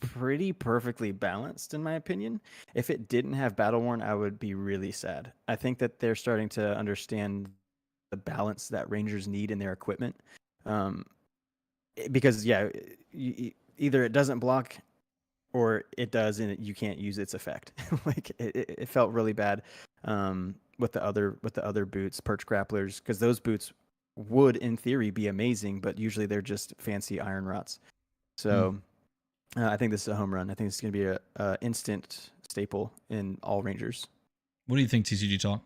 pretty perfectly balanced in my opinion. If it didn't have Battle Worn, I would be really sad. I think that they're starting to understand the balance that Rangers need in their equipment, because either it doesn't block or it does and you can't use its effect. Like it felt really bad with the other boots, Perch Grapplers, because those boots would in theory be amazing, but usually they're just fancy iron rots. So I think this is a home run. I think it's going to be a instant staple in all Rangers. What do you think, TCG Talk?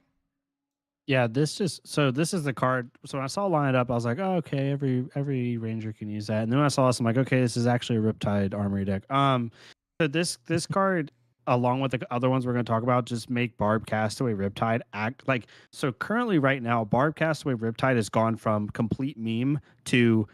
Yeah, this is the card. So when I saw it line it up, I was like, oh, okay, every Ranger can use that. And then when I saw this, I'm like, okay, this is actually a Riptide Armory deck. So this card, along with the other ones we're going to talk about, just make Barb Castaway Riptide act like. So currently, right now, Barb Castaway Riptide has gone from complete meme to,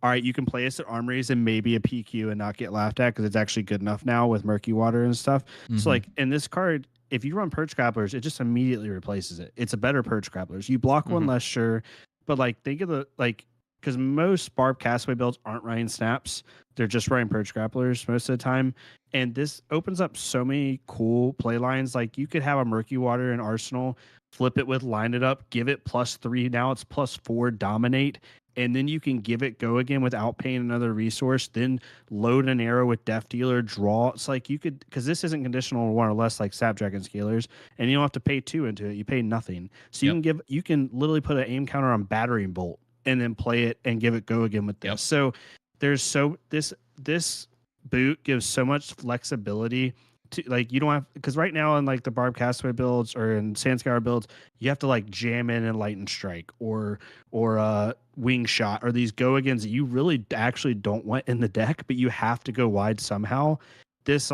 all right, you can play us at Armories and maybe a PQ and not get laughed at because it's actually good enough now with Murky Water and stuff. Mm-hmm. So like in this card, if you run Perch Grapplers, it just immediately replaces it. It's a better Perch Grapplers. You block one less, sure, but like think of the because most Barb Castaway builds aren't running snaps. They're just running Perch Grapplers most of the time. And this opens up so many cool play lines. Like you could have a Murky Water in Arsenal, flip it with line it up, give it +3. Now it's +4 dominate. And then you can give it go again without paying another resource, then load an arrow with Death Dealer, draw. It's like you could, because this isn't conditional 1 or less like Snapdragon Scalers, and you don't have to pay 2 into it. You pay nothing. So you can literally put an aim counter on Battering Bolt and then play it and give it go again with this. So this boot gives so much flexibility to, like, you don't have, because right now in like the Barb Castaway builds or in Sandscour builds, you have to like jam in and Lightning Strike or Wing Shot or these go agains that you really actually don't want in the deck, but you have to go wide somehow. This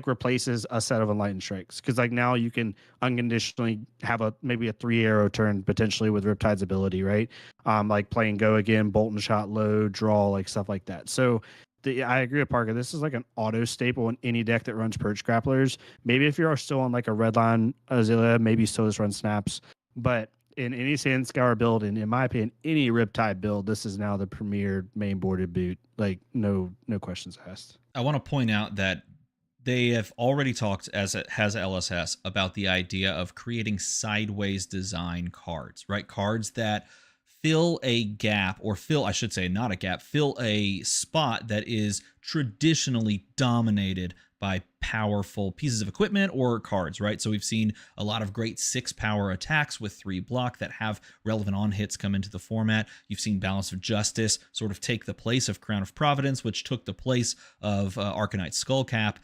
replaces a set of Enlightened Strikes, because like now you can unconditionally have maybe a 3 arrow turn potentially with Riptide's ability, right? Like playing go again, Bolton Shot, load, draw, like stuff like that. So I agree with Parker. This is like an auto staple in any deck that runs Perch Grapplers. Maybe if you're still on like a Redline Azalea, maybe still just run snaps. But in any Sandscour build, and in my opinion, any Riptide build, this is now the premier main boarded boot. Like no questions asked. I want to point out that they have already talked, as it has LSS, about the idea of creating sideways design cards, right? Cards that fill a gap, or fill a spot that is traditionally dominated by powerful pieces of equipment or cards, right? So we've seen a lot of great 6-power attacks with 3 block that have relevant on hits come into the format. You've seen Balance of Justice sort of take the place of Crown of Providence, which took the place of Arcanite Skullcap.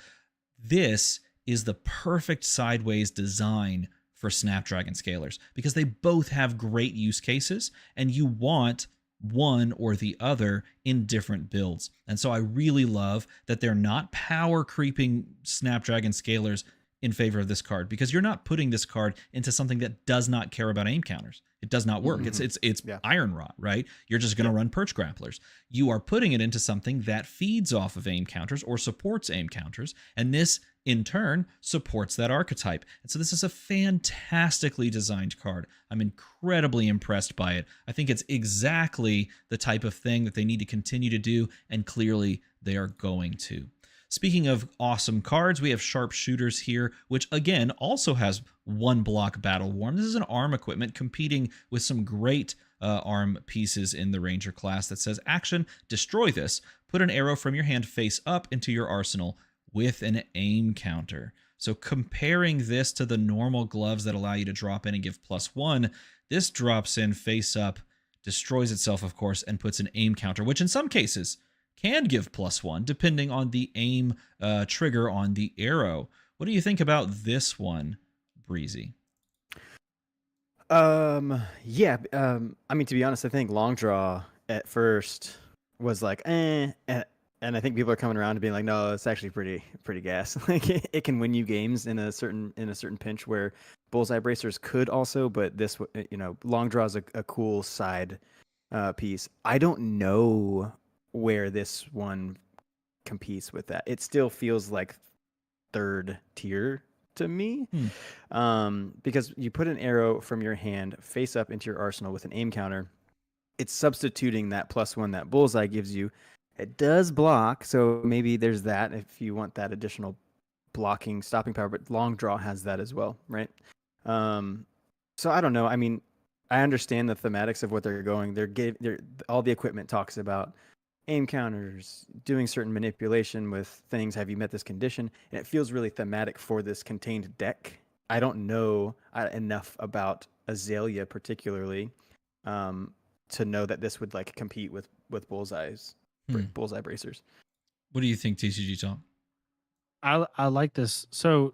This is the perfect sideways design for Snapdragon Scalers, because they both have great use cases and you want one or the other in different builds. And so I really love that they're not power creeping Snapdragon Scalers in favor of this card, because you're not putting this card into something that does not care about aim counters. It does not work. It's Iron Rot, right? You're just going to run Perch Grapplers. You are putting it into something that feeds off of aim counters or supports aim counters, and this in turn supports that archetype. And so this is a fantastically designed card. I'm incredibly impressed by it. I think it's exactly the type of thing that they need to continue to do, and clearly they are going to. Speaking of awesome cards, we have Sharpshooters here, which again also has 1 block Battle Worn. This is an ARM equipment competing with some great ARM pieces in the Ranger class that says, action, destroy this. Put an arrow from your hand face up into your arsenal with an aim counter. So comparing this to the normal gloves that allow you to drop in and give +1, this drops in face up, destroys itself, of course, and puts an aim counter, which in some cases can give +1 depending on the aim trigger on the arrow. What do you think about this one, Breezy? Yeah. I mean, to be honest, I think long draw at first was like, and I think people are coming around to being like, no, it's actually pretty gas. Like it can win you games in a certain pinch where bullseye bracers could also, but this, long draw is a cool side piece. I don't know where this one competes with that. It still feels like third tier to me. Because you put an arrow from your hand face up into your arsenal with an aim counter. It's substituting that +1 that bullseye gives you. It does block, so maybe there's that if you want that additional blocking stopping power, but long draw has that as well, right? So I don't know. I mean, I understand the thematics of what they're going. They're all the equipment talks about aim counters, doing certain manipulation with things. Have you met this condition? And it feels really thematic for this contained deck. I don't know enough about Azalea particularly to know that this would like compete with bullseyes, bullseye bracers. What do you think, TCG Talk? I like this. So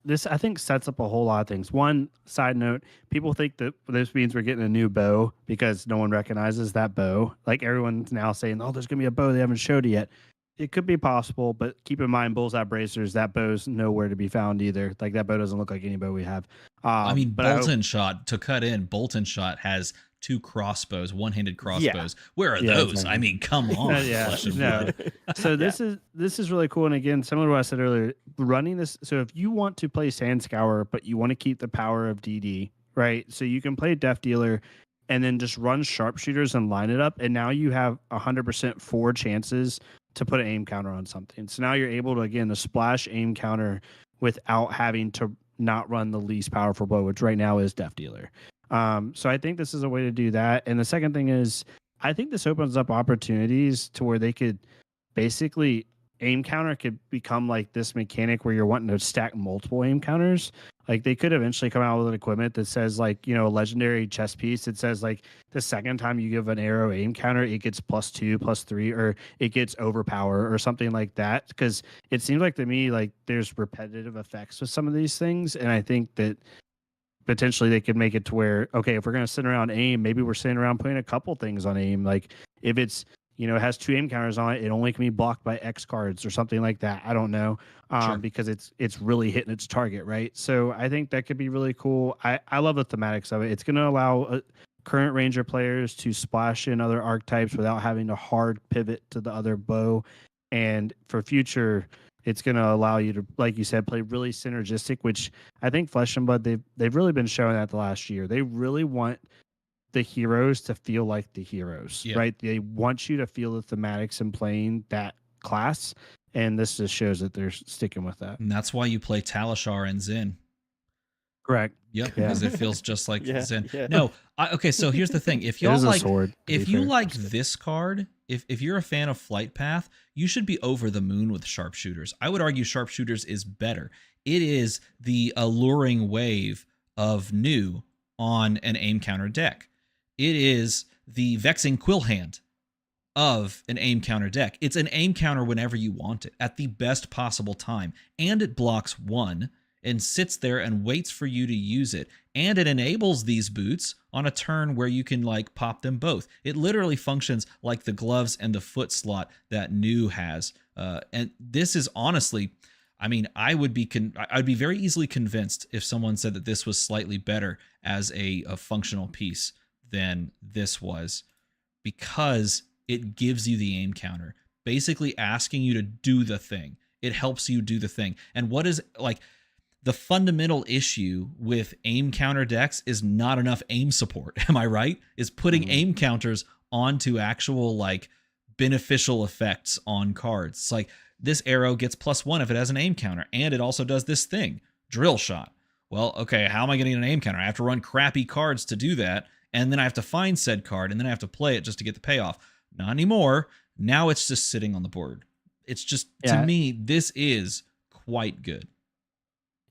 this, I think, sets up a whole lot of things. One side note, people think that this means we're getting a new bow because no one recognizes that bow. Like everyone's now saying, oh, there's going to be a bow they haven't showed it yet. It could be possible, but keep in mind, bullseye bracers, that bow's nowhere to be found either. Like that bow doesn't look like any bow we have. I mean, Bolt and Shot, to cut in, Bolt and Shot has 2 crossbows, one-handed crossbows. Yeah. Where are those? Exactly. I mean, come on. Flesh and blood. So this is really cool. And again, similar to what I said earlier, running this. So if you want to play Sand Scour, but you want to keep the power of DD, right? So you can play Death Dealer and then just run sharpshooters and line it up. And now you have 100% 4 chances to put an aim counter on something. So now you're able to, again, to splash aim counter without having to not run the least powerful blow, which right now is Death Dealer. So I think this is a way to do that. And the second thing is, I think this opens up opportunities to where they could basically aim counter could become like this mechanic where you're wanting to stack multiple aim counters. Like they could eventually come out with an equipment that says like, a legendary chess piece. It says like the second time you give an arrow aim counter, it gets +2, +3, or it gets overpower or something like that. Because it seems like to me, like there's repetitive effects with some of these things. And I think that potentially they could make it to where, okay, if we're going to sit around aim, maybe we're sitting around putting a couple things on aim. Like if it's, it has 2 aim counters on it, it only can be blocked by X cards or something like that. I don't know, because it's really hitting its target, right? So I think that could be really cool. I love the thematics of it. It's going to allow current Ranger players to splash in other archetypes without having to hard pivot to the other bow. And for future, it's going to allow you to, like you said, play really synergistic, which I think Flesh and Blood, they've really been showing that the last year. They really want the heroes to feel like the heroes, right? They want you to feel the thematics in playing that class, and this just shows that they're sticking with that. And that's why you play Talishar and Zin. Correct. Yep, because it feels just like Zin. Yeah. No, okay, so here's the thing. If y'all like, this card, if you're a fan of Flight Path, you should be over the moon with Sharpshooters. I would argue Sharpshooters is better. It is the alluring wave of new on an aim counter deck. It is the Vexing Quill Hand of an aim counter deck. It's an aim counter whenever you want it, at the best possible time. And it blocks 1 and sits there and waits for you to use it. And it enables these boots on a turn where you can like pop them both. It literally functions like the gloves and the foot slot that new has. And this is honestly, I mean, I'd be very easily convinced if someone said that this was slightly better as a functional piece than this was, because it gives you the aim counter, basically asking you to do the thing. It helps you do the thing. And what is like the fundamental issue with aim counter decks is not enough aim support. Am I right? Is putting aim counters onto actual like beneficial effects on cards. It's like this arrow gets +1 if it has an aim counter, and it also does this thing, drill shot. Well, okay, how am I getting an aim counter? I have to run crappy cards to do that, and then I have to find said card, and then I have to play it just to get the payoff. Not anymore. Now it's just sitting on the board. It's just, to me, this is quite good.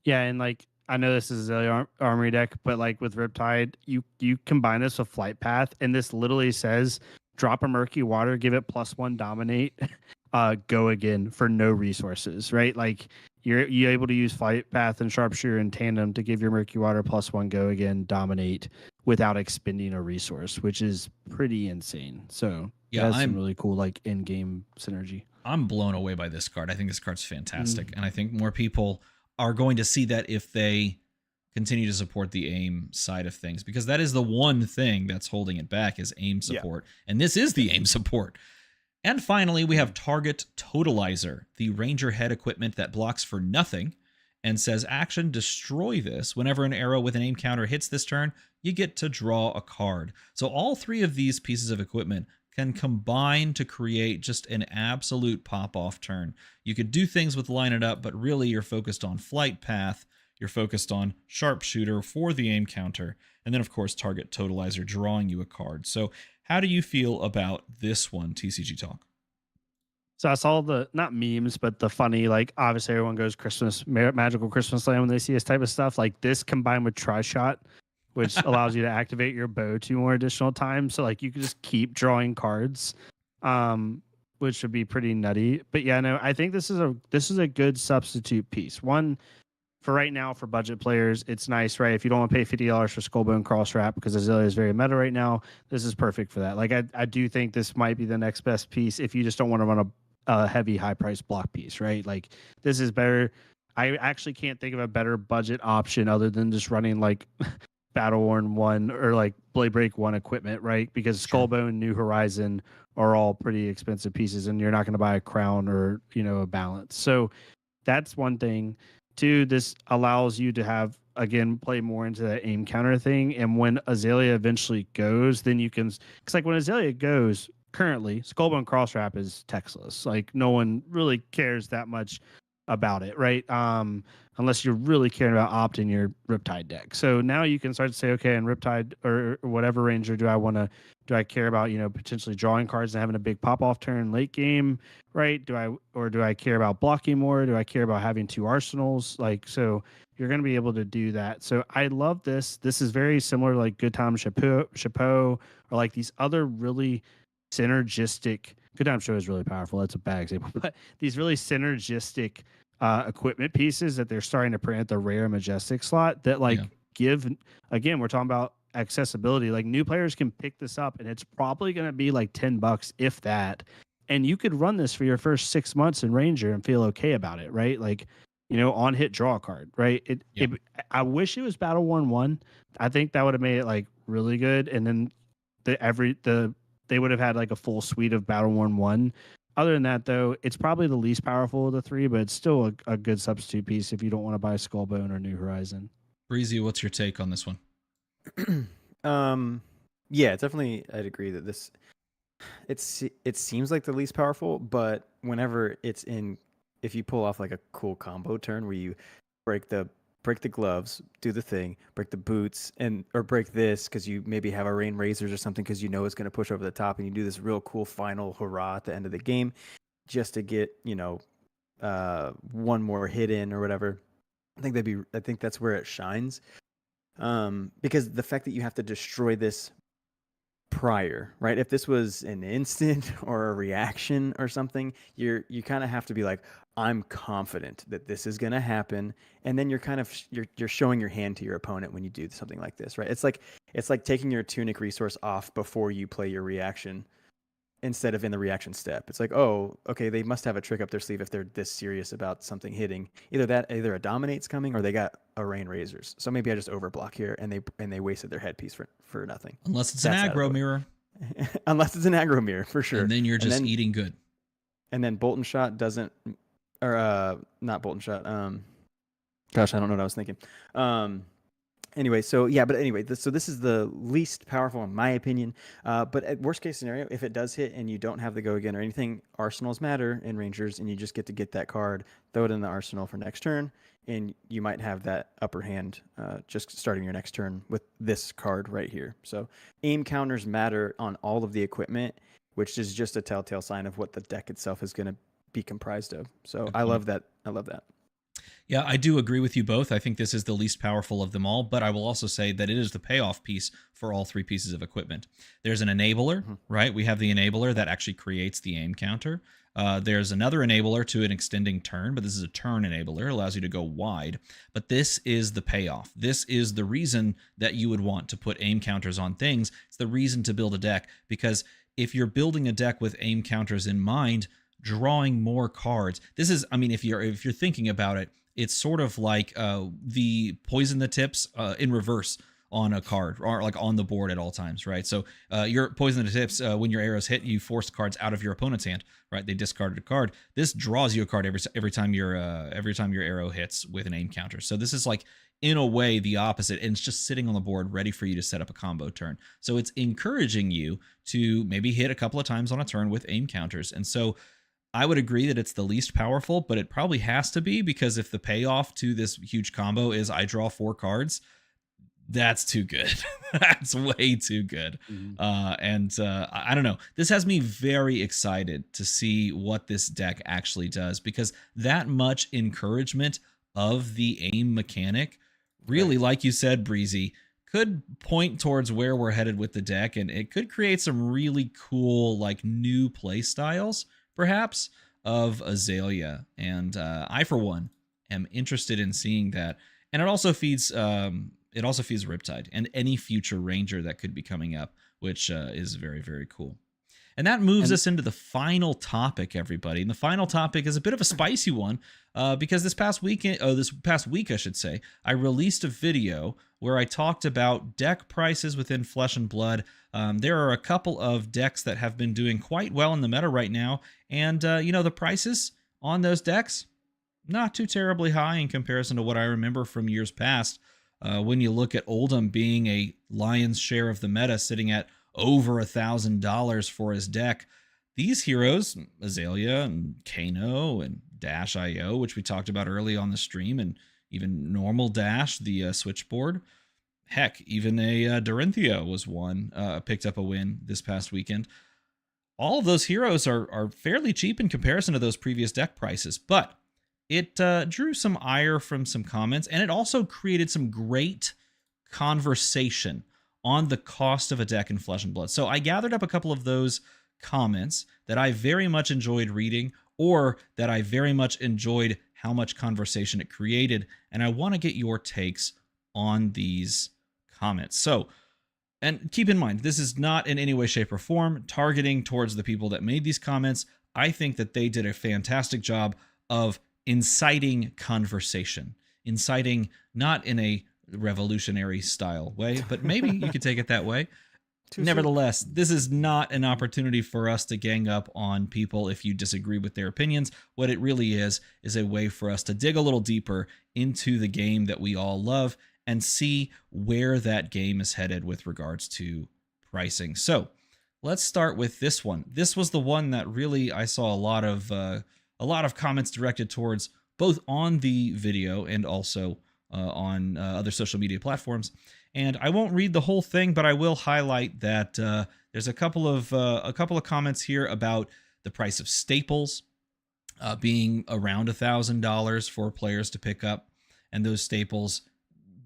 Yeah, and like, I know this is a Armory deck, but like with Riptide, you combine this with Flight Path, and this literally says, drop a Murky Water, give it +1 dominate, go again for no resources, right? Like, you're able to use flight path and sharpshooter in tandem to give your murky water +1 go again, dominate without expending a resource, which is pretty insane. So Yeah, that's some really cool like in-game synergy. I'm blown away by this card. I think this card's fantastic, and I think more people are going to see that if they continue to support the aim side of things, because that is the one thing that's holding it back is aim support, and this is the aim support. And finally, we have Target Totalizer, the Ranger head equipment that blocks for nothing and says action destroy this. Whenever an arrow with an aim counter hits this turn, you get to draw a card. So all three of these pieces of equipment can combine to create just an absolute pop-off turn. You could do things with line it up, but really you're focused on flight path, you're focused on sharpshooter for the aim counter, and then of course Target Totalizer drawing you a card. So how do you feel about this one, TCG Talk? So I saw the, not memes, but the funny, like obviously everyone goes Christmas, magical Christmas land when they see this type of stuff. Like this combined with Tri-Shot, which allows you to activate your bow 2 more additional times. So like you can just keep drawing cards, which would be pretty nutty. But yeah, no, I think this is a good substitute piece. One, for right now, for budget players, it's nice, right? If you don't want to pay $50 for Skullbone Cross Wrap because Azalea is very meta right now, this is perfect for that. Like I do think this might be the next best piece if you just don't want to run a heavy, high-priced block piece, right? Like this is better. I actually can't think of a better budget option other than just running like Battle Worn 1 or like Blade Break 1 equipment, right? Because Skullbone, New Horizon are all pretty expensive pieces, and you're not going to buy a crown or a balance. So that's one thing. 2, this allows you to have, again, play more into that aim counter thing. And when Azalea eventually goes, then you can, because like when Azalea goes, currently, Skullbone Cross Wrap is textless. Like no one really cares that much about it, right? Unless you're really caring about opting your Riptide deck. So now you can start to say, okay, in Riptide or whatever Ranger do I care about, potentially drawing cards and having a big pop-off turn late game, right? Do I care about blocking more? Do I care about having 2 arsenals? Like, so you're going to be able to do that. So I love this. This is very similar to like Good Time Chapeau or like these other really synergistic. Good Time Show is really powerful. That's a bad example, but these really synergistic equipment pieces that they're starting to print at the rare majestic slot that give, again, we're talking about accessibility. Like new players can pick this up and it's probably going to be like $10 if that, and you could run this for your first 6 months in Ranger and feel okay about it, right? Like on hit draw a card, right? I wish it was Battle Worn 1. I think that would have made it like really good, and then they would have had like a full suite of Battle Worn 1. Other than that, though, it's probably the least powerful of the 3, but it's still a good substitute piece if you don't want to buy Skullbone or New Horizon. Breezy, what's your take on this one? Yeah, definitely. I'd agree that it seems like the least powerful, but whenever if you pull off like a cool combo turn where you break the gloves, do the thing, break the boots, or break this because you maybe have a rain razors or something because it's going to push over the top, and you do this real cool final hurrah at the end of the game just to get one more hit in or whatever. I think that's where it shines, because the fact that you have to destroy this prior, right? If this was an instant or a reaction or something, you kind of have to be like, I'm confident that this is going to happen, and then you're showing your hand to your opponent when you do something like this, right? It's like taking your tunic resource off before you play your reaction instead of in the reaction step. It's like, oh, okay, they must have a trick up their sleeve if they're this serious about something hitting. Either a dominate's coming or they got a rain razors. So maybe I just overblock here, and they wasted their headpiece for nothing. Unless it's an aggro mirror. Unless it's an aggro mirror, for sure. And then you're just eating good. And then Bolt and Shot doesn't, or not Bolt and Shot. Gosh, I don't know what I was thinking. Anyway, so this is the least powerful in my opinion. But at worst case scenario, if it does hit and you don't have the go again or anything, arsenals matter in Rangers, and you just get to get that card, throw it in the arsenal for next turn, and you might have that upper hand just starting your next turn with this card right here. So aim counters matter on all of the equipment, which is just a telltale sign of what the deck itself is going to be comprised of. So I love that. Yeah, I do agree with you both. I think this is the least powerful of them all, but I will also say that it is the payoff piece for all three pieces of equipment. There's an enabler, right? We have the enabler that actually creates the aim counter. There's another enabler to an extending turn, but this is a turn enabler. It allows you to go wide. But this is the payoff. This is the reason that you would want to put aim counters on things. It's the reason to build a deck, because if you're building a deck with aim counters in mind, drawing more cards. This is, I mean, if you're thinking about it, it's sort of like the poison the tips in reverse on a card, or like on the board at all times, right? So your poison the tips, when your arrows hit, you force cards out of your opponent's hand, right? They discarded a card. This draws you a card every time your arrow hits with an aim counter. So this is like, in a way, the opposite, and it's just sitting on the board ready for you to set up a combo turn. So it's encouraging you to maybe hit a couple of times on a turn with aim counters. And so I would agree that it's the least powerful, but it probably has to be, because if the payoff to this huge combo is I draw 4 cards, that's too good. That's way too good. I don't know. This has me very excited to see what this deck actually does, because that much encouragement of the aim mechanic really, like you said, Breezy, could point towards where we're headed with the deck, and it could create some really cool, like, new play styles, perhaps, of Azalea. And I, for one, am interested in seeing that. And it also feeds Riptide and any future Ranger that could be coming up, which is very, very cool. And that moves us into the final topic, everybody. And the final topic is a bit of a spicy one, because this past week, I should say, I released a video where I talked about deck prices within Flesh and Blood. There are a couple of decks that have been doing quite well in the meta right now, and the prices on those decks, not too terribly high in comparison to what I remember from years past. When you look at Oldham being a lion's share of the meta, sitting at over $1,000 for his deck, these heroes, Azalea and Kano and Dash IO, which we talked about early on the stream, and even normal Dash, the switchboard. Heck, even a Dorinthia was one, picked up a win this past weekend. All of those heroes are fairly cheap in comparison to those previous deck prices, but it drew some ire from some comments, and it also created some great conversation on the cost of a deck in Flesh and Blood. So I gathered up a couple of those comments that I very much enjoyed reading, or that I very much enjoyed how much conversation it created, and I want to get your takes on these comments. So, and keep in mind, this is not in any way, shape, or form targeting towards the people that made these comments. I think that they did a fantastic job of inciting conversation, inciting not in a revolutionary style way, but maybe you could take it that way. Nevertheless, this is not an opportunity for us to gang up on people if you disagree with their opinions. What it really is a way for us to dig a little deeper into the game that we all love and see where that game is headed with regards to pricing. So let's start with this one. This was the one that really I saw a lot of comments directed towards, both on the video and also on other social media platforms. And I won't read the whole thing, but I will highlight that there's a couple of comments here about the price of staples being around $1,000 for players to pick up, and those staples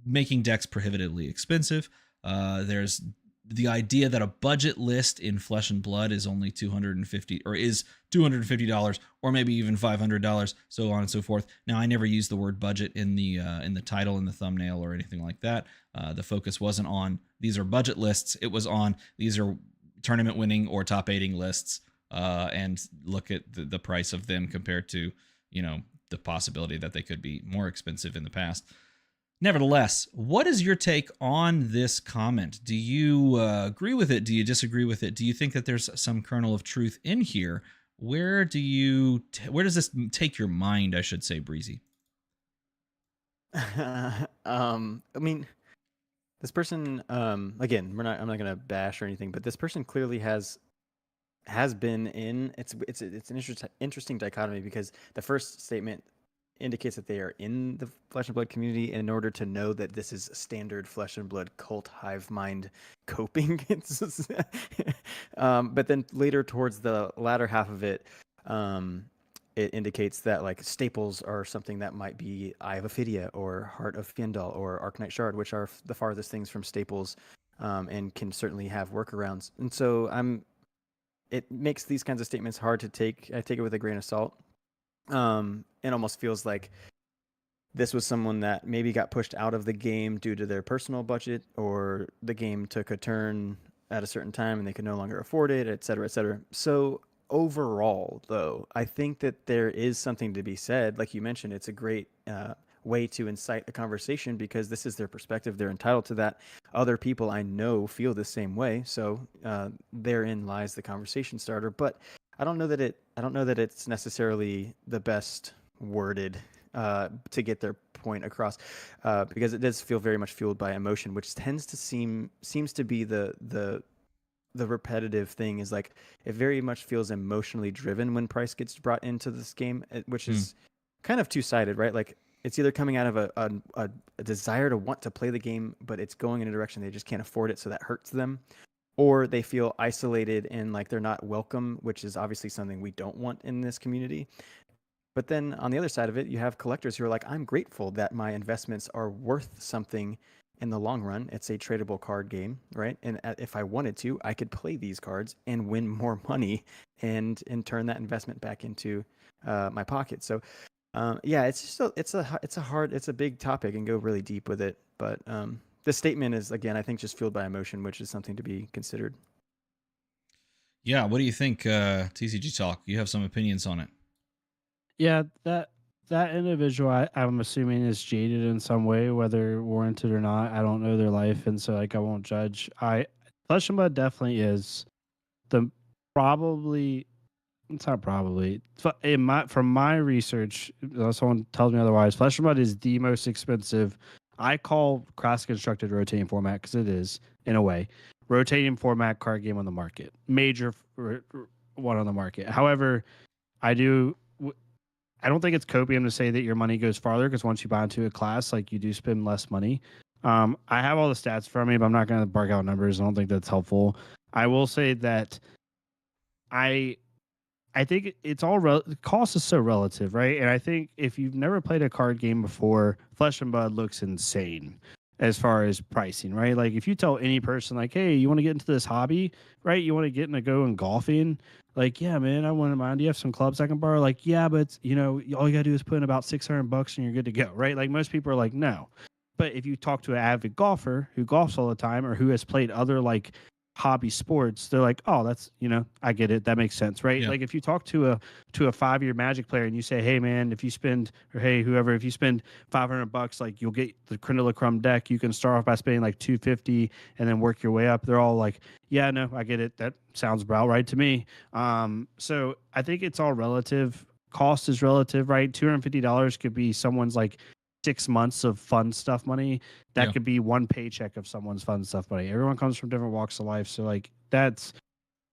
making decks prohibitively expensive. There's the idea that a budget list in Flesh and Blood is only $250, or maybe even $500, so on and so forth. Now, I never use the word budget in the title, in the thumbnail, or anything like that. The focus wasn't on these are budget lists. It was on these are tournament winning or top 8ing lists, and look at the price of them compared to the possibility that they could be more expensive in the past. Nevertheless, what is your take on this comment? Do you agree with it? Do you disagree with it? Do you think that there's some kernel of truth in here? Where does this take your mind, I should say, Breezy? I mean, this person, again, I'm not gonna bash or anything, but this person clearly has been in. It's an interesting dichotomy, because the first statement indicates that they are in the Flesh and Blood community, and in order to know that this is standard Flesh and Blood cult hive mind coping. But then later, towards the latter half of it, it indicates that like staples are something that might be Eye of Ophidia or Heart of Fyendal or Arcanite Shard, which are the farthest things from staples, and can certainly have workarounds. And so it makes these kinds of statements hard to take. I take it with a grain of salt. It almost feels like this was someone that maybe got pushed out of the game due to their personal budget, or the game took a turn at a certain time and they could no longer afford it, et cetera, et cetera. So overall, though, I think that there is something to be said. Like you mentioned, it's a great way to incite a conversation because this is their perspective. They're entitled to that. Other people I know feel the same way. So therein lies the conversation starter. But I don't know that it's necessarily the best worded to get their point across, because it does feel very much fueled by emotion, which seems to be the repetitive thing. Is like it very much feels emotionally driven when price gets brought into this game, which is kind of two-sided, right? Like it's either coming out of a desire to want to play the game, but it's going in a direction they just can't afford it, so that hurts them, or they feel isolated and like they're not welcome, which is obviously something we don't want in this community. But then on the other side of it, you have collectors who are like, I'm grateful that my investments are worth something in the long run. It's a tradable card game, right? And if I wanted to, I could play these cards and win more money and turn that investment back into my pocket. So yeah, it's just it's a big topic and go really deep with it. But the statement is, again, I think just fueled by emotion, which is something to be considered. Yeah, what do you think, TCG Talk? You have some opinions on it. Yeah, that individual, I'm assuming, is jaded in some way, whether warranted or not. I don't know their life, and so like I won't judge. Flesh and Blood definitely is the probably. It's not probably. From my research, unless someone tells me otherwise, Flesh and Blood is the most expensive. I call cross-constructed rotating format because it is, in a way, rotating format card game on the market, major one on the market. However, I don't think it's copium to say that your money goes farther, because once you buy into a class, like you do spend less money. I have all the stats from me, but I'm not going to bark out numbers. I don't think that's helpful. I will say that I think it's all cost is so relative, right? And I think if you've never played a card game before, Flesh and Blood looks insane as far as pricing, right? Like if you tell any person like, hey, you want to get into this hobby, right? You want to get into going golfing, like, yeah, man, I wouldn't mind. Do you have some clubs I can borrow? Like, yeah, but all you gotta do is put in about $600 and you're good to go, right? Like most people are like, no. But if you talk to an avid golfer who golfs all the time or who has played other like hobby sports, they're like, oh, that's, I get it, that makes sense, right? Yeah. Like if you talk to a 5-year Magic player and you say, hey man, if you spend, or hey whoever, if you spend $500, like you'll get the Crundle deck, you can start off by spending like $250 and then work your way up. They're all like, yeah, no, I get it, that sounds about right to me. So I think it's all relative. Cost is relative, right? $250 could be someone's like 6 months of fun stuff money. That could be one paycheck of someone's fun stuff money. Everyone comes from different walks of life, so like that's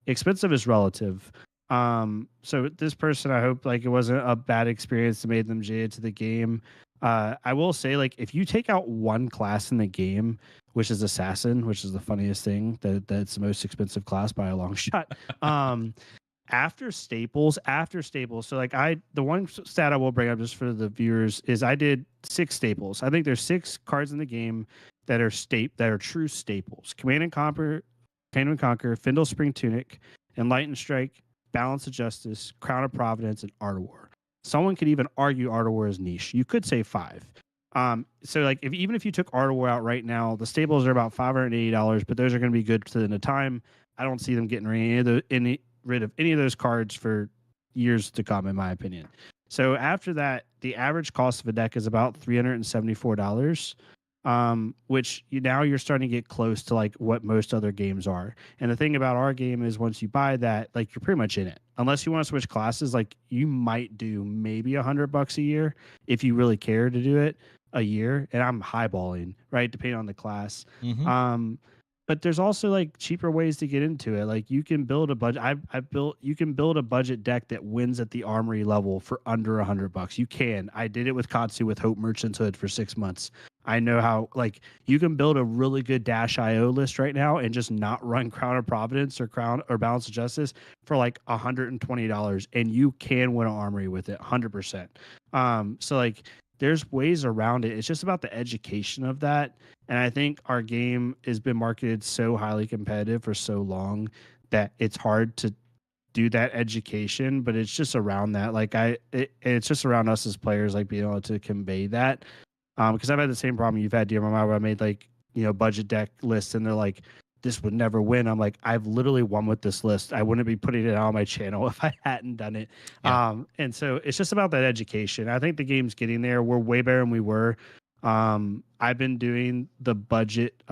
expensive is relative. So this person, I hope like it wasn't a bad experience that made them jaded to the game. I will say, like, if you take out one class in the game, which is Assassin, which is the funniest thing, that's the most expensive class by a long shot. After staples, so like the one stat I will bring up just for the viewers is I did 6 staples. I think there's 6 cards in the game that are true staples: Command and Conquer, Fyendal Spring Tunic, Enlightened Strike, Balance of Justice, Crown of Providence, and Art of War. Someone could even argue Art of War is niche. You could say 5. So like even if you took Art of War out right now, the staples are about $580, but those are going to be good to the time. I don't see them getting rid of any of those cards for years to come, in my opinion. So after that, the average cost of a deck is about $374, which now you're starting to get close to like what most other games are. And the thing about our game is once you buy that, like you're pretty much in it. Unless you want to switch classes, like you might do maybe $100 a year if you really care to do it a year. And I'm highballing, right, depending on the class. Mm-hmm. but there's also like cheaper ways to get into it. Like you can build a budget. You can build a budget deck that wins at the Armory level for under $100. You can. I did it with Katsu with Hope Merchant's Hood for 6 months. I know how, like, you can build a really good Dash.io list right now and just not run Crown of Providence or Balance of Justice for like $120, and you can win an Armory with it 100%. So like there's ways around it. It's just about the education of that. And I think our game has been marketed so highly competitive for so long that it's hard to do that education, but it's just around that. Like it's just around us as players, like being able to convey that. Because I've had the same problem you've had, dear mama, where I made like, budget deck lists and they're like, this would never win. I'm like, I've literally won with this list. I wouldn't be putting it on my channel if I hadn't done it. Yeah. And so it's just about that education. I think the game's getting there. We're way better than we were. I've been doing the budget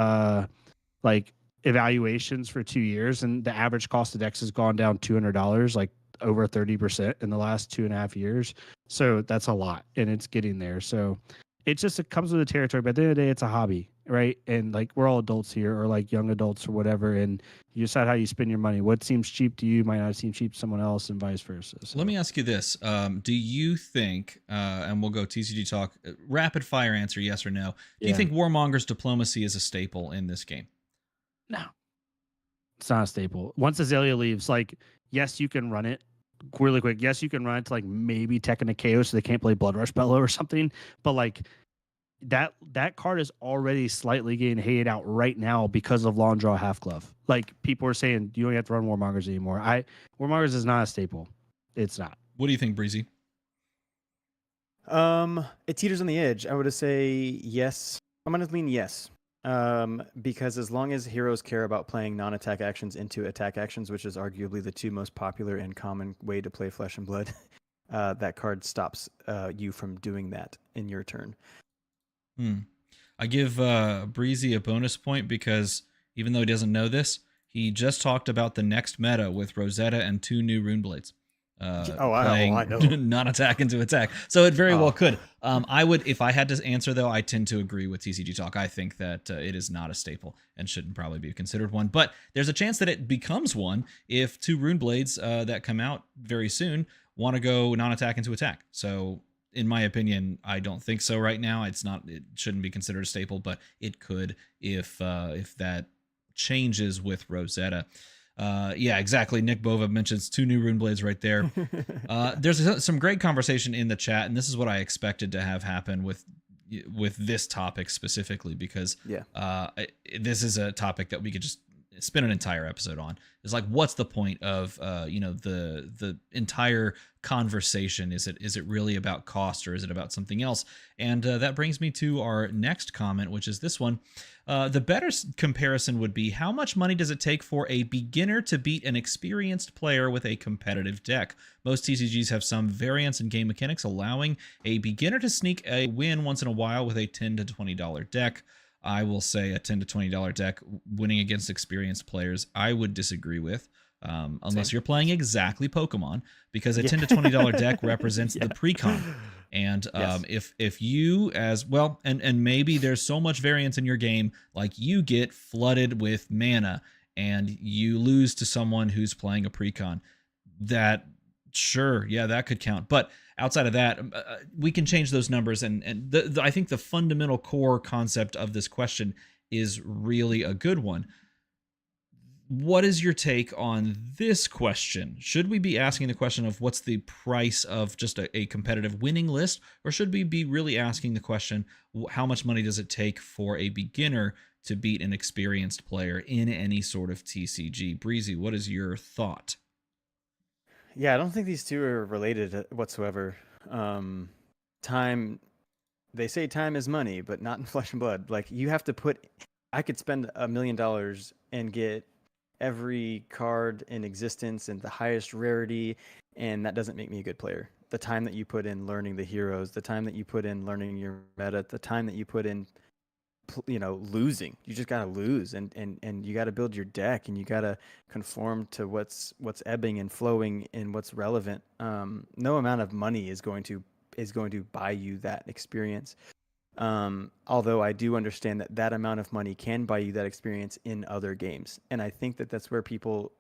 like evaluations for 2 years, and the average cost of decks has gone down $200, like over 30% in the last 2.5 years. So that's a lot, and it's getting there. So it comes with the territory, but at the end of the day, it's a hobby, right? And like we're all adults here, or like young adults or whatever, and you decide how you spend your money. What seems cheap to you might not seem cheap to someone else, and vice versa. So. Let me ask you this: do you think, and we'll go TCG Talk, rapid fire answer, yes or no? Do you think Warmonger's diplomacy is a staple in this game? No, it's not a staple. Once Azalea leaves, like, yes, you can run it really quick. Yes, you can run it to like maybe Tekken a KO so they can't play Blood Rush Bellow or something. But like that card is already slightly getting hated out right now because of Long Draw Half Glove. Like people are saying you don't have to run Warmongers anymore. Warmongers is not a staple. It's not. What do you think, Breezy? It teeters on the edge. I would say yes. I'm gonna lean yes. Because as long as heroes care about playing non-attack actions into attack actions, which is arguably the two most popular and common way to play Flesh and Blood, that card stops you from doing that in your turn. I give Breezy a bonus point because even though he doesn't know this, he just talked about the next meta with Rosetta and 2 new Rune Blades. I know. Non-attack into attack. So it very well could. I would, if I had to answer though, I tend to agree with TCG Talk. I think that it is not a staple and shouldn't probably be considered one. But there's a chance that it becomes one if 2 Rune Blades that come out very soon want to go non-attack into attack. So in my opinion, I don't think so right now. It shouldn't be considered a staple, but it could if that changes with Rosetta. Yeah, exactly. Nick Bova mentions 2 new Rune Blades right there. There's some great conversation in the chat, and this is what I expected to have happen with this topic specifically, because this is a topic that we could just spend an entire episode on. It's like, what's the point of the entire conversation? Is it really about cost, or is it about something else? And that brings me to our next comment, which is this one. The better comparison would be, how much money does it take for a beginner to beat an experienced player with a competitive deck? Most TCGs have some variance in game mechanics, allowing a beginner to sneak a win once in a while with a $10 to $20 deck. I will say a $10 to $20 deck winning against experienced players, I would disagree with, unless you're playing exactly Pokemon, because a $10 to $20 deck represents the precon. And if you as well, and maybe there's so much variance in your game, like you get flooded with mana and you lose to someone who's playing a precon, that that could count. But outside of that, we can change those numbers. And I think the fundamental core concept of this question is really a good one. What is your take on this question? Should we be asking the question of what's the price of just a competitive winning list? Or should we be really asking the question, how much money does it take for a beginner to beat an experienced player in any sort of TCG? Breezy, what is your thought? Yeah, I don't think these two are related whatsoever. Time, they say time is money, but not in Flesh and Blood. Like, you have to I could spend $1 million and get every card in existence and the highest rarity, and that doesn't make me a good player. The time that you put in learning the heroes, the time that you put in learning your meta, the time that you put in losing. You just gotta lose, and you gotta build your deck, and you gotta conform to what's ebbing and flowing and what's relevant. No amount of money is going to buy you that experience. Although I do understand that that amount of money can buy you that experience in other games. And I think that that's where people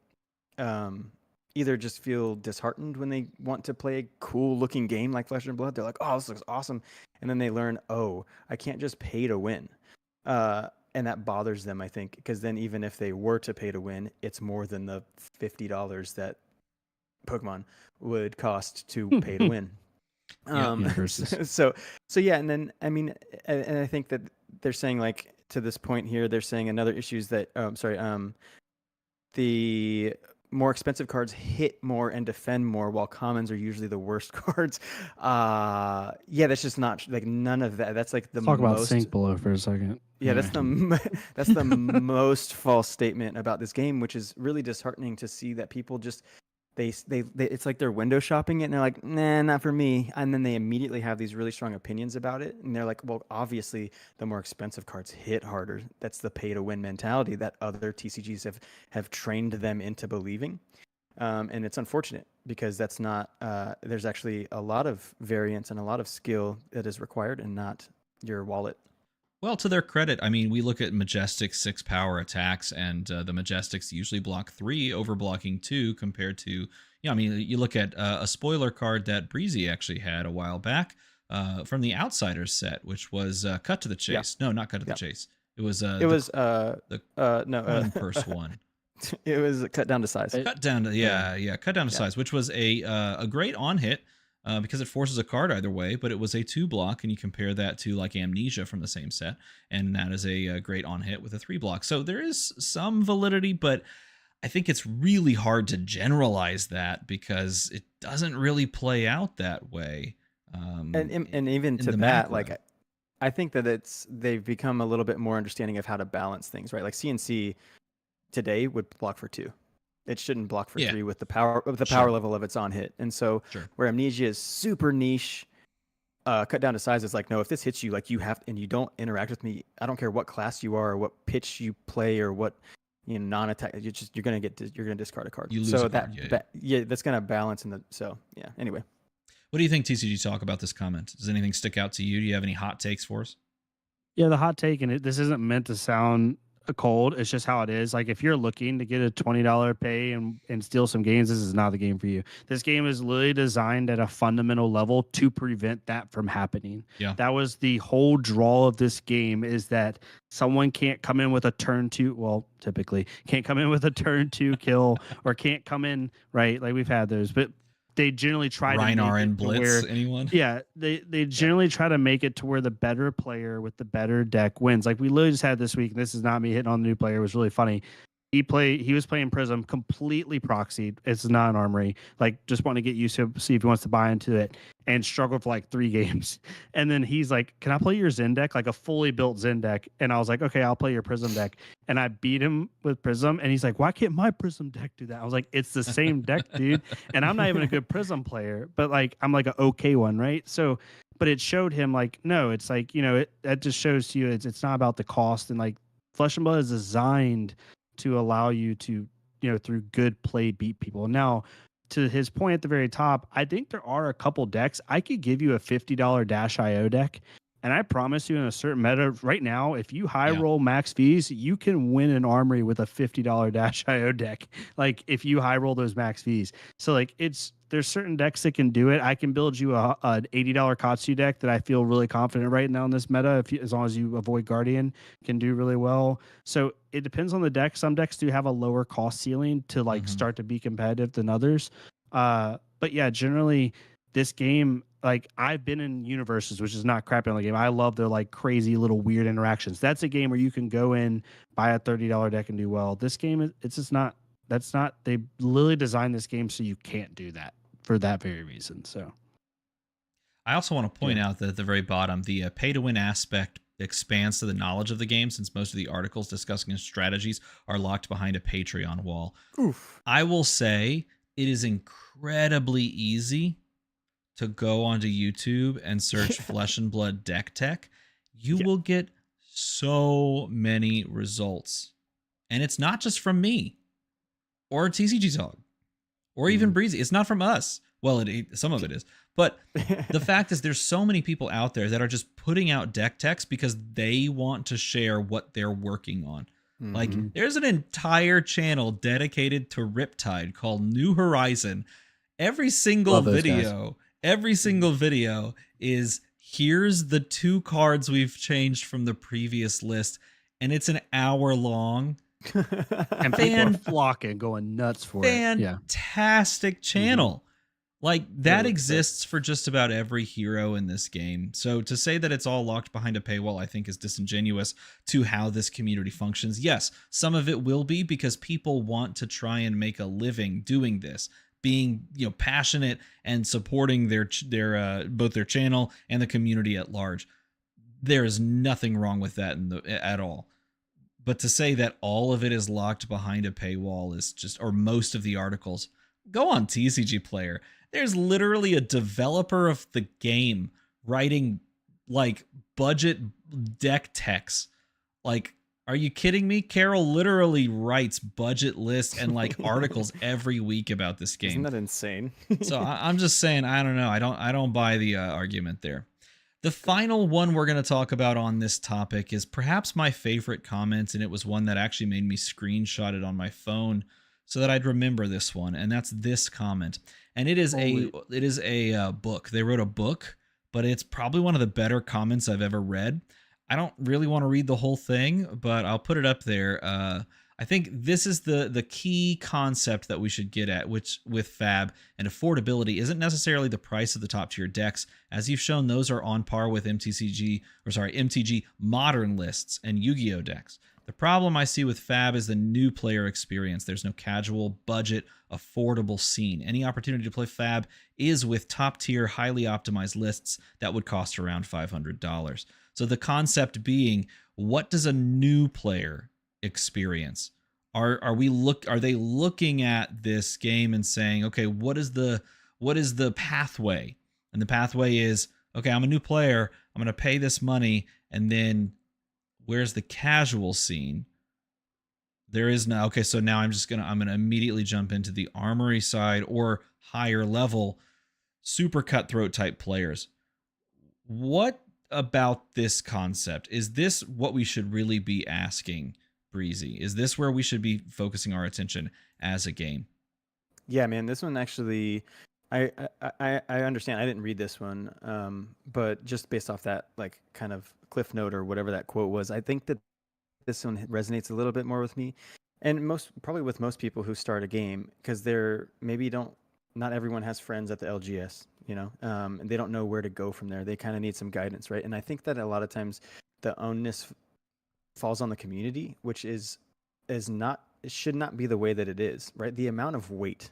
either just feel disheartened when they want to play a cool looking game like Flesh and Blood. They're like, oh, this looks awesome. And then they learn, oh, I can't just pay to win. And that bothers them, I think, because then even if they were to pay to win, it's more than the $50 that Pokemon would cost to pay to win. So yeah, and then I mean, and I think that they're saying, like, to this point here, they're saying another issue is that the more expensive cards hit more and defend more, while commons are usually the worst cards. Yeah, that's just not like none of that. That's like the Talk about most Sink Below for a second. yeah, that's the most false statement about this game, which is really disheartening to see that people just they it's like they're window shopping it and they're like, nah, not for me, and then they immediately have these really strong opinions about it, and they're like, well, obviously the more expensive cards hit harder. That's the pay to win mentality that other TCGs have trained them into believing, and it's unfortunate because that's not there's actually a lot of variance and a lot of skill that is required and not your wallet. Well, to their credit, I mean, we look at Majestic 6 power attacks, and the Majestics usually block 3 over blocking 2 compared to, I mean, you look at a spoiler card that Breezy actually had a while back from the Outsiders set, which was Cut to the Chase. Yeah. No, not Cut to the Chase. It was Purse one. It was Cut Down to Size. Cut down to size, which was a great on hit. Because it forces a card either way, but it was a 2-block, and you compare that to like Amnesia from the same set, and that is a great on hit with a 3-block. So there is some validity, but I think it's really hard to generalize that because it doesn't really play out that way. And even to that, like, I think that they've become a little bit more understanding of how to balance things, right? Like CNC today would block for 2. It shouldn't block for 3 with the power level of its on hit. And so where Amnesia is super niche, Cut Down to Size is like, no, if this hits you, like, you have, and you don't interact with me, I don't care what class you are or what pitch you play or what, non-attack, you're gonna discard a card. You lose so a card, that's gonna balance anyway. What do you think, TCG Talk, about this comment? Does anything stick out to you? Do you have any hot takes for us? Yeah, the hot take, and this isn't meant to sound cold, it's just how it is. Like, if you're looking to get a $20 pay and steal some games, this is not the game for you. This game is literally designed at a fundamental level to prevent that from happening. Yeah, that was the whole draw of this game, is that someone can't come in with a turn 2, well, typically can't come in with a turn 2 kill, or can't come in, right, like we've had those, but they generally try to make and it Blitz, where, anyone? Yeah, they generally try to make it to where the better player with the better deck wins. Like we literally just had this week, and this is not me hitting on the new player, it was really funny. He was playing Prism, completely proxied. It's not an Armory. Like, just want to get used to see if he wants to buy into it, and struggled for like 3 games. And then he's like, can I play your Zen deck? Like a fully built Zen deck. And I was like, okay, I'll play your Prism deck. And I beat him with Prism. And he's like, why can't my Prism deck do that? I was like, it's the same deck, dude. And I'm not even a good Prism player, but like, I'm like an okay one, right? So, but it showed him like, no, it's like, that just shows to you it's not about the cost. And like, Flesh and Blood is designed to allow you to, through good play, beat people. Now, to his point at the very top, I think there are a couple decks. I could give you a $50 Dash IO deck, and I promise you, in a certain meta right now, if you high roll max fees, you can win an Armory with a $50 Dash IO deck. Like, if you high roll those max fees. So like, there's certain decks that can do it. I can build you an $80 Katsu deck that I feel really confident right now in this meta, as long as you avoid Guardian, can do really well. So it depends on the deck. Some decks do have a lower cost ceiling to like start to be competitive than others. But yeah, generally this game, like, I've been in universes, which is not crapping on the game. I love their like crazy little weird interactions. That's a game where you can go in, buy a $30 deck and do well. This game, it's just not. That's not. They literally designed this game so you can't do that for that very reason. So, I also want to point out that at the very bottom, the pay-to-win aspect expands to the knowledge of the game, since most of the articles discussing strategies are locked behind a Patreon wall. Oof. I will say it is incredibly easy to go onto YouTube and search Flesh and Blood deck tech. You will get so many results. And it's not just from me or TCG Talk or even Breezy. It's not from us. Well, some of it is, but the fact is there's so many people out there that are just putting out deck techs because they want to share what they're working on. Like Mhm. there's an entire channel dedicated to Riptide called New Horizon. Every single Love those guys. video is here's the 2 cards we've changed from the previous list, and it's an hour long. And people are flocking, going nuts for it. Yeah. Fantastic channel. Like that Really exists for just about every hero in this game. So to say that it's all locked behind a paywall, I think is disingenuous to how this community functions. Yes, some of it will be because people want to try and make a living doing this, being, passionate and supporting their both their channel and the community at large. There is nothing wrong with that at all. But to say that all of it is locked behind a paywall is just, or most of the articles, go on TCG Player. There's literally a developer of the game writing like budget deck techs. Like, are you kidding me? Carol literally writes budget lists and like articles every week about this game. Isn't that insane? So I'm just saying, I don't know. I don't buy the argument there. The final one we're going to talk about on this topic is perhaps my favorite comment, and it was one that actually made me screenshot it on my phone so that I'd remember this one, and that's this comment. And it is a book. They wrote a book, but it's probably one of the better comments I've ever read. I don't really want to read the whole thing, but I'll put it up there. I think this is the key concept that we should get at, which with Fab and affordability isn't necessarily the price of the top tier decks. As you've shown, those are on par with MTG modern lists and Yu-Gi-Oh decks. The problem I see with Fab is the new player experience. There's no casual, budget, affordable scene. Any opportunity to play Fab is with top tier, highly optimized lists that would cost around $500. So the concept being, what does a new player experience? Are they looking at this game and saying, okay, what is the pathway? And the pathway is, okay, I'm a new player, I'm going to pay this money, and then where's the casual scene? There is no. Okay, so now I'm going to immediately jump into the Armory side or higher level super cutthroat type players. What about this concept? Is this what we should really be asking, Breezy? Is this where we should be focusing our attention as a game? Yeah, man, this one actually, I understand. I didn't read this one, but just based off that like kind of cliff note or whatever that quote was, I think that this one resonates a little bit more with me, and probably with most people who start a game, because not everyone has friends at the LGS, and they don't know where to go from there. They kind of need some guidance, right? And I think that a lot of times the onus falls on the community, which it should not be the way that it is, right? The amount of weight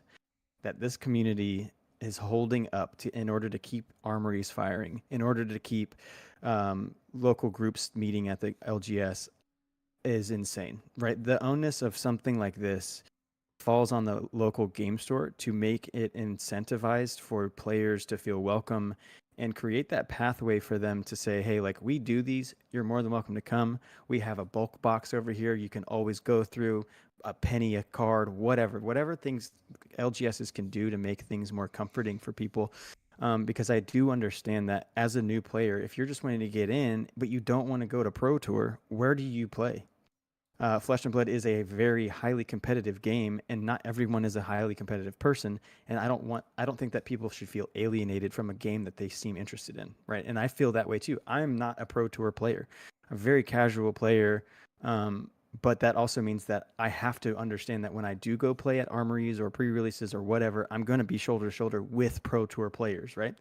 that this community is holding up in order to keep armories firing, in order to keep local groups meeting at the LGS is insane, right? The onus of something like this falls on the local game store to make it incentivized for players to feel welcome and create that pathway for them to say, hey, like, we do these, you're more than welcome to come. We have a bulk box over here you can always go through, a penny a card, whatever things LGSs can do to make things more comforting for people. Because I do understand that as a new player, if you're just wanting to get in, but you don't want to go to Pro Tour, where do you play? Flesh and Blood is a very highly competitive game, and not everyone is a highly competitive person. And I don't think that people should feel alienated from a game that they seem interested in, right? And I feel that way too. I'm not a Pro Tour player, a very casual player, but that also means that I have to understand that when I do go play at armories or pre-releases or whatever, I'm going to be shoulder to shoulder with Pro Tour players, right?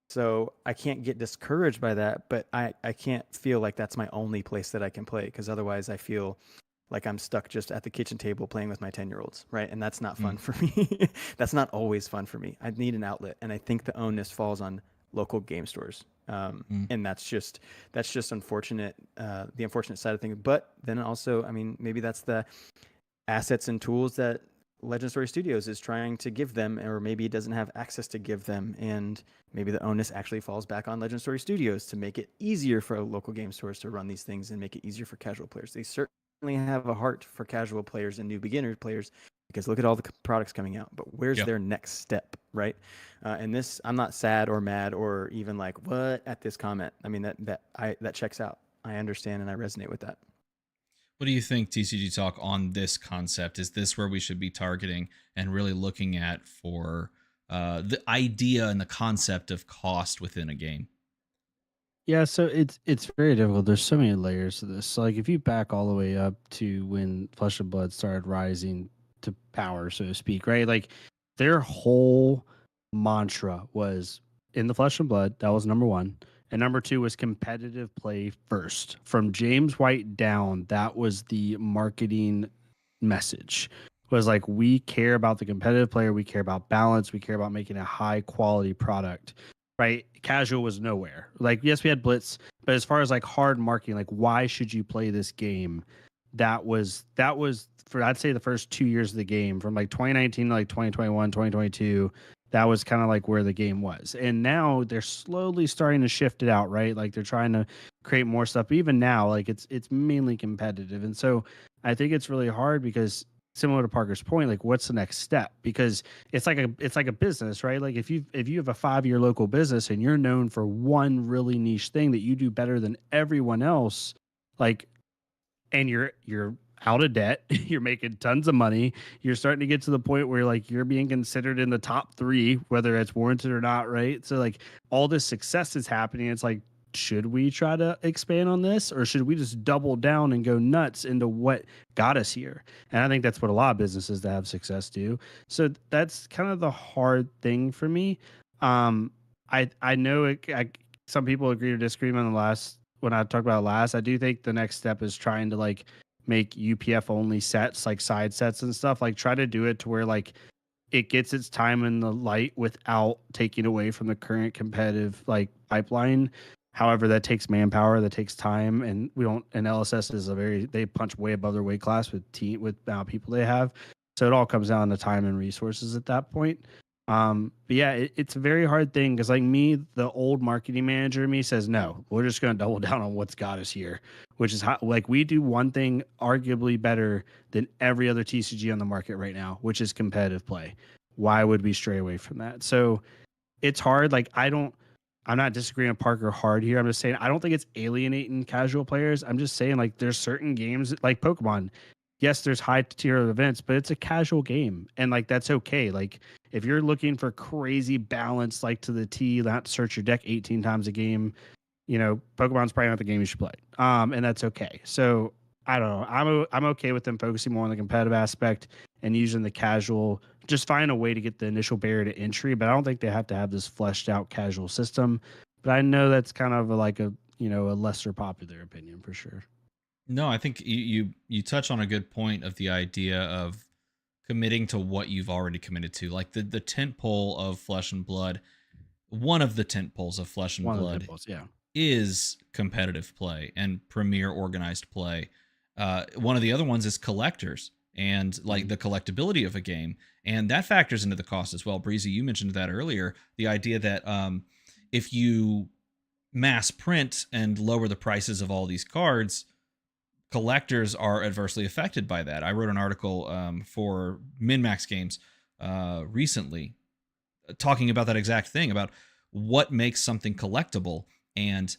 So I can't get discouraged by that, but I can't feel like that's my only place that I can play, because otherwise I feel like I'm stuck just at the kitchen table playing with my 10-year-olds, right? And that's not fun for me. That's not always fun for me. I need an outlet, and I think the onus falls on local game stores, and that's just unfortunate. The unfortunate side of things, but then also, I mean, maybe that's the assets and tools that Legend Story Studios is trying to give them, or maybe it doesn't have access to give them, and maybe the onus actually falls back on Legend Story Studios to make it easier for local game stores to run these things and make it easier for casual players. They certainly have a heart for casual players and new beginner players, because look at all the products coming out, but where's Yep. their next step, right? And this, I'm not sad or mad or even like what at this comment. I mean that checks out. I understand and I resonate with that. What do you think, TCG Talk, on this concept? Is this where we should be targeting and really looking at for the idea and the concept of cost within a game? Yeah, so it's very difficult. There's so many layers to this. So like if you back all the way up to when Flesh and Blood started rising to power, so to speak, right? Like their whole mantra was in the Flesh and Blood, that was number one. And number two was competitive play first. From James White down, that was the marketing message. Was like we care about the competitive player, we care about balance, we care about making a high quality product. Right? Casual was nowhere. Like, yes, we had Blitz, but as far as like hard marketing, like why should you play this game? That was for I'd say the first 2 years of the game, from like 2019 to like 2021, 2022. That was kind of like where the game was. And now they're slowly starting to shift it out, right? Like they're trying to create more stuff. But even now, like it's mainly competitive. And so I think it's really hard because similar to Parker's point, like what's the next step? Because it's like a business, right? Like if you have a 5-year local business and you're known for one really niche thing that you do better than everyone else, like, and you're out of debt, you're making tons of money, you're starting to get to the point where like you're being considered in the top 3, whether it's warranted or not, right? So like all this success is happening. It's like, should we try to expand on this, or should we just double down and go nuts into what got us here? And I think that's what a lot of businesses that have success do. So that's kind of the hard thing for me. I know some people agree or disagree on the last, when I talked about it last. I do think the next step is trying to like make UPF only sets, like side sets and stuff, like try to do it to where like it gets its time in the light without taking away from the current competitive like pipeline. However, that takes manpower, that takes time, and we don't. And LSS is they punch way above their weight class with people they have. So it all comes down to time and resources at that point. But yeah, it's a very hard thing because like me, the old marketing manager in me says, no, we're just going to double down on what's got us here, which is how, like we do one thing arguably better than every other TCG on the market right now, which is competitive play. Why would we stray away from that? So it's hard. Like I'm not disagreeing with Parker hard here. I'm just saying I don't think it's alienating casual players. I'm just saying like there's certain games like Pokemon. Yes, there's high tier events, but it's a casual game, and like that's okay. Like if you're looking for crazy balance, like to the T, not to search your deck 18 times a game, Pokemon's probably not the game you should play. And that's okay. So I don't know. I'm okay with them focusing more on the competitive aspect and using the casual. Just find a way to get the initial barrier to entry, but I don't think they have to have this fleshed out casual system. But I know that's kind of a lesser popular opinion for sure. No, I think you touch on a good point of the idea of committing to what you've already committed to. Like the tent pole of Flesh and Blood, one of the tent poles of Flesh and Blood is competitive play and premier organized play. One of the other ones is collectors and like the collectability of a game. And that factors into the cost as well. Breezy, you mentioned that earlier. The idea that if you mass print and lower the prices of all these cards, collectors are adversely affected by that. I wrote an article for MinMax Games recently talking about that exact thing, about what makes something collectible and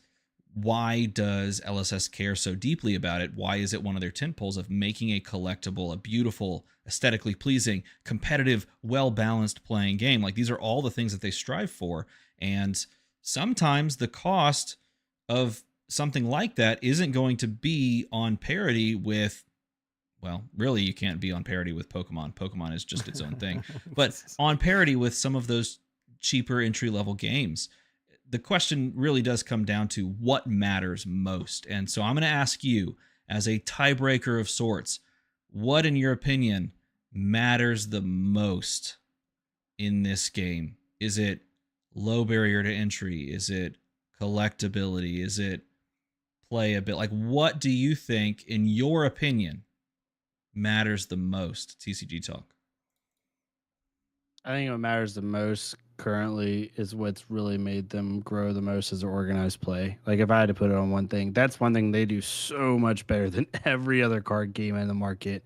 why does LSS care so deeply about it? Why is it one of their tentpoles of making a collectible, a beautiful, aesthetically pleasing, competitive, well-balanced playing game? Like these are all the things that they strive for. And sometimes the cost of something like that isn't going to be on parity with, well, really you can't be on parity with Pokemon. Pokemon is just its own thing, but on parity with some of those cheaper entry-level games. The question really does come down to what matters most. And so I'm going to ask you, as a tiebreaker of sorts, what in your opinion matters the most in this game? Is it low barrier to entry? Is it collectability? Is it play a bit? Like, what do you think, in your opinion, matters the most? TCG Talk. I think what matters the most currently is what's really made them grow the most as organized play. Like if I had to put it on one thing, that's one thing they do so much better than every other card game in the market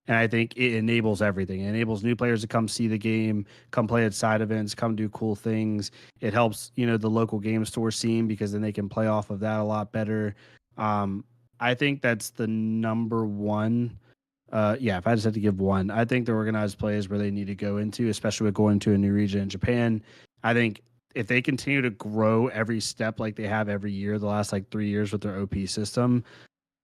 And I think it enables everything. It enables new players to come see the game, come play at side events, come do cool things. It helps, the local game store scene because then they can play off of that a lot better. I think that's the number one. If I just had to give one, I think the organized play is where they need to go into, especially with going to a new region in Japan. I think if they continue to grow every step like they have every year, the last 3 years with their OP system,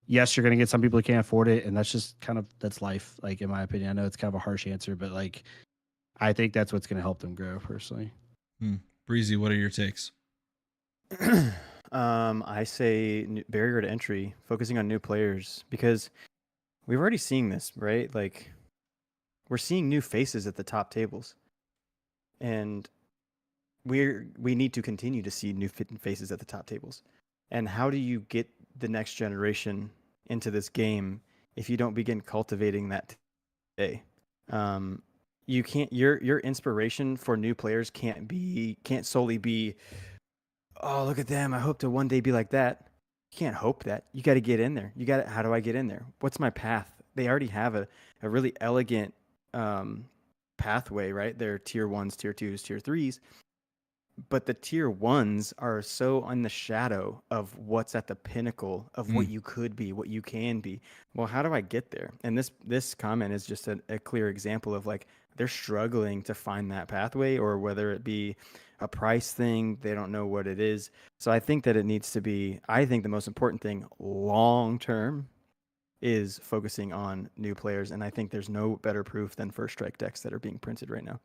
yes, you're going to get some people who can't afford it. And that's just that's life. In my opinion, I know it's kind of a harsh answer, but I think that's what's going to help them grow personally. Breezy, what are your takes? I say barrier to entry, focusing on new players, because we've already seen this, right? We're seeing new faces at the top tables, and we need to continue to see new faces at the top tables. And how do you get the next generation into this game if you don't begin cultivating that today? You can't. Your inspiration for new players can't solely be, oh, look at them, I hope to one day be like that. You can't hope that. You got to get in there. How do I get in there? What's my path? They already have a really elegant pathway, right? They're tier 1s, tier 2s, tier 3s. But the tier 1s are so in the shadow of what's at the pinnacle of what you could be, what you can be. Well, how do I get there? And this comment is just a clear example of they're struggling to find that pathway, or whether it be a price thing, they don't know what it is. So I think that it needs to be, I think the most important thing long term is focusing on new players. And I think there's no better proof than first strike decks that are being printed right now.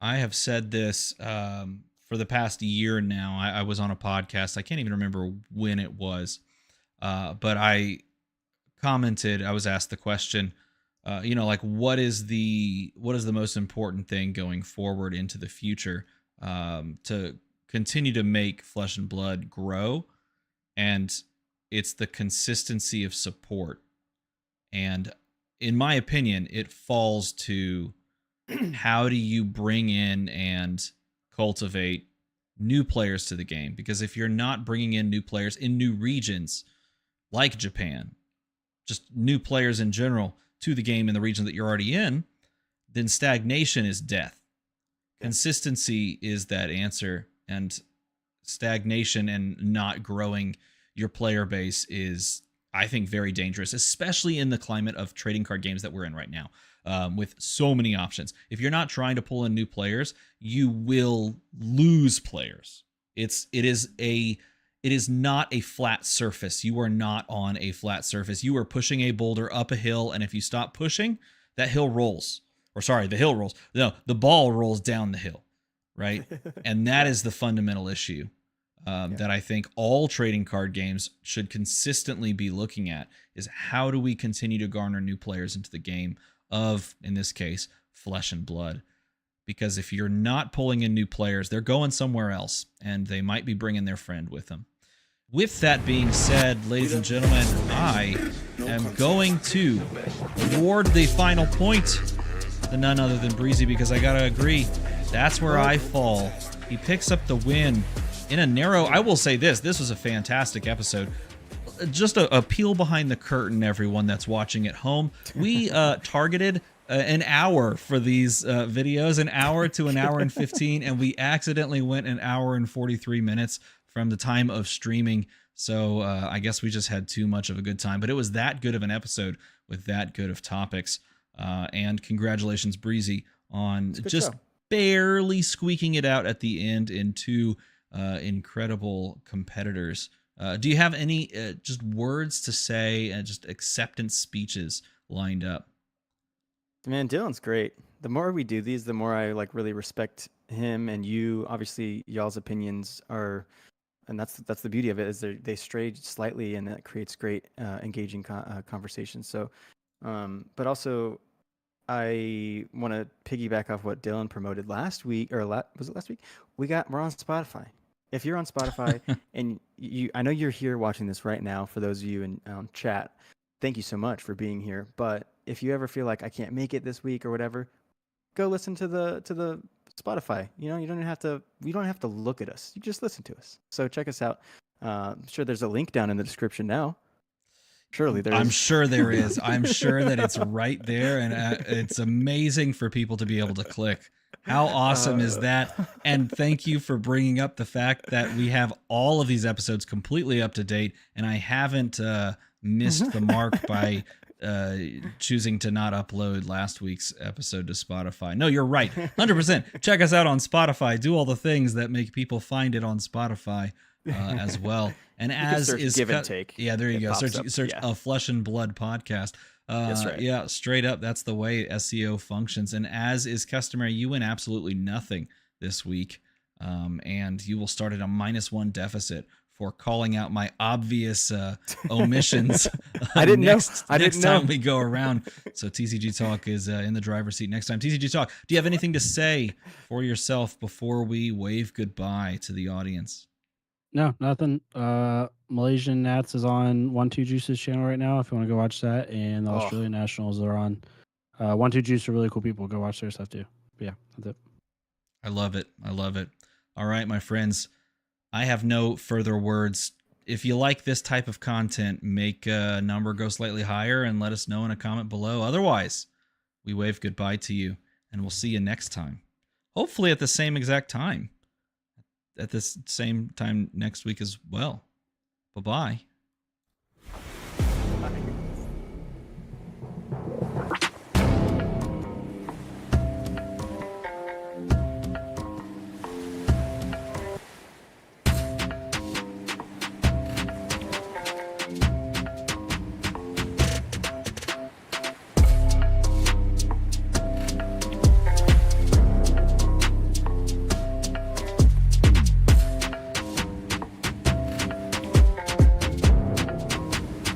I have said this for the past year now. I was on a podcast. I can't even remember when it was, but I commented. I was asked the question, what is the most important thing going forward into the future to continue to make Flesh and Blood grow? And it's the consistency of support. And in my opinion, it falls to how do you bring in and cultivate new players to the game? Because if you're not bringing in new players in new regions like Japan, just new players in general to the game in the region that you're already in, then stagnation is death. Yeah. Consistency is that answer, and stagnation and not growing your player base is, I think, very dangerous, especially in the climate of trading card games that we're in right now. With so many options. If you're not trying to pull in new players, you will lose players. It is not a flat surface. You are not on a flat surface. You are pushing a boulder up a hill, and if you stop pushing, that hill rolls. Or sorry, the hill rolls. No, the ball rolls down the hill, right? And that is the fundamental issue that I think all trading card games should consistently be looking at, is how do we continue to garner new players into the game of, in this case, Flesh and Blood. Because if you're not pulling in new players, they're going somewhere else, and they might be bringing their friend with them. With that being said, ladies and gentlemen, I am going to award the final point to none other than Breezy, because I gotta agree, that's where I fall. He picks up the win in a narrow. I will say this was a fantastic episode. Just a peel behind the curtain, everyone that's watching at home. We targeted an hour for these videos, an hour to an hour and 15, and we accidentally went an hour and 43 minutes from the time of streaming. So I guess we just had too much of a good time, but it was that good of an episode with that good of topics. And congratulations, Breezy, on just barely squeaking it out at the end in two incredible competitors. Do you have any just words to say and just acceptance speeches lined up? Man, Dylan's great. The more we do these, the more I really respect him and you. Obviously, y'all's opinions are, and that's the beauty of it, is they stray slightly, and that creates great engaging conversations. So, but also, I want to piggyback off what Dylan promoted last week, or was it last week? We're on Spotify. If you're on Spotify and I know you're here watching this right now, for those of you in chat, thank you so much for being here. But if you ever feel like I can't make it this week or whatever, go listen to the Spotify. You don't have to look at us. You just listen to us. So check us out. I'm sure there's a link down in the description now. Surely there I'm is. sure there is. I'm sure that it's right there, and it's amazing for people to be able to click. How awesome is that? And thank you for bringing up the fact that we have all of these episodes completely up to date, and I haven't missed the mark by choosing to not upload last week's episode to Spotify. No, you're right. 100%. Check us out on Spotify. Do all the things that make people find it on Spotify as well. And as is Give and Take. Yeah, there you go. Search Yeah. a Flesh and Blood podcast. That's right. Yeah, straight up. That's the way SEO functions. And as is customary, you win absolutely nothing this week. And you will start at a -1 deficit for calling out my obvious omissions. I didn't know. Next time we go around. So TCG Talk is in the driver's seat next time. TCG Talk, do you have anything to say for yourself before we wave goodbye to the audience? No, nothing. Malaysian Nats is on 1-2 Juice's channel right now if you want to go watch that. And the Australian Nationals are on 1-2 Juice are really cool people. Go watch their stuff too. But yeah, that's it. I love it. I love it. All right, my friends. I have no further words. If you like this type of content, make a number go slightly higher and let us know in a comment below. Otherwise, we wave goodbye to you, and we'll see you next time. Hopefully at the same exact time. At this same time next week as well. Bye-bye.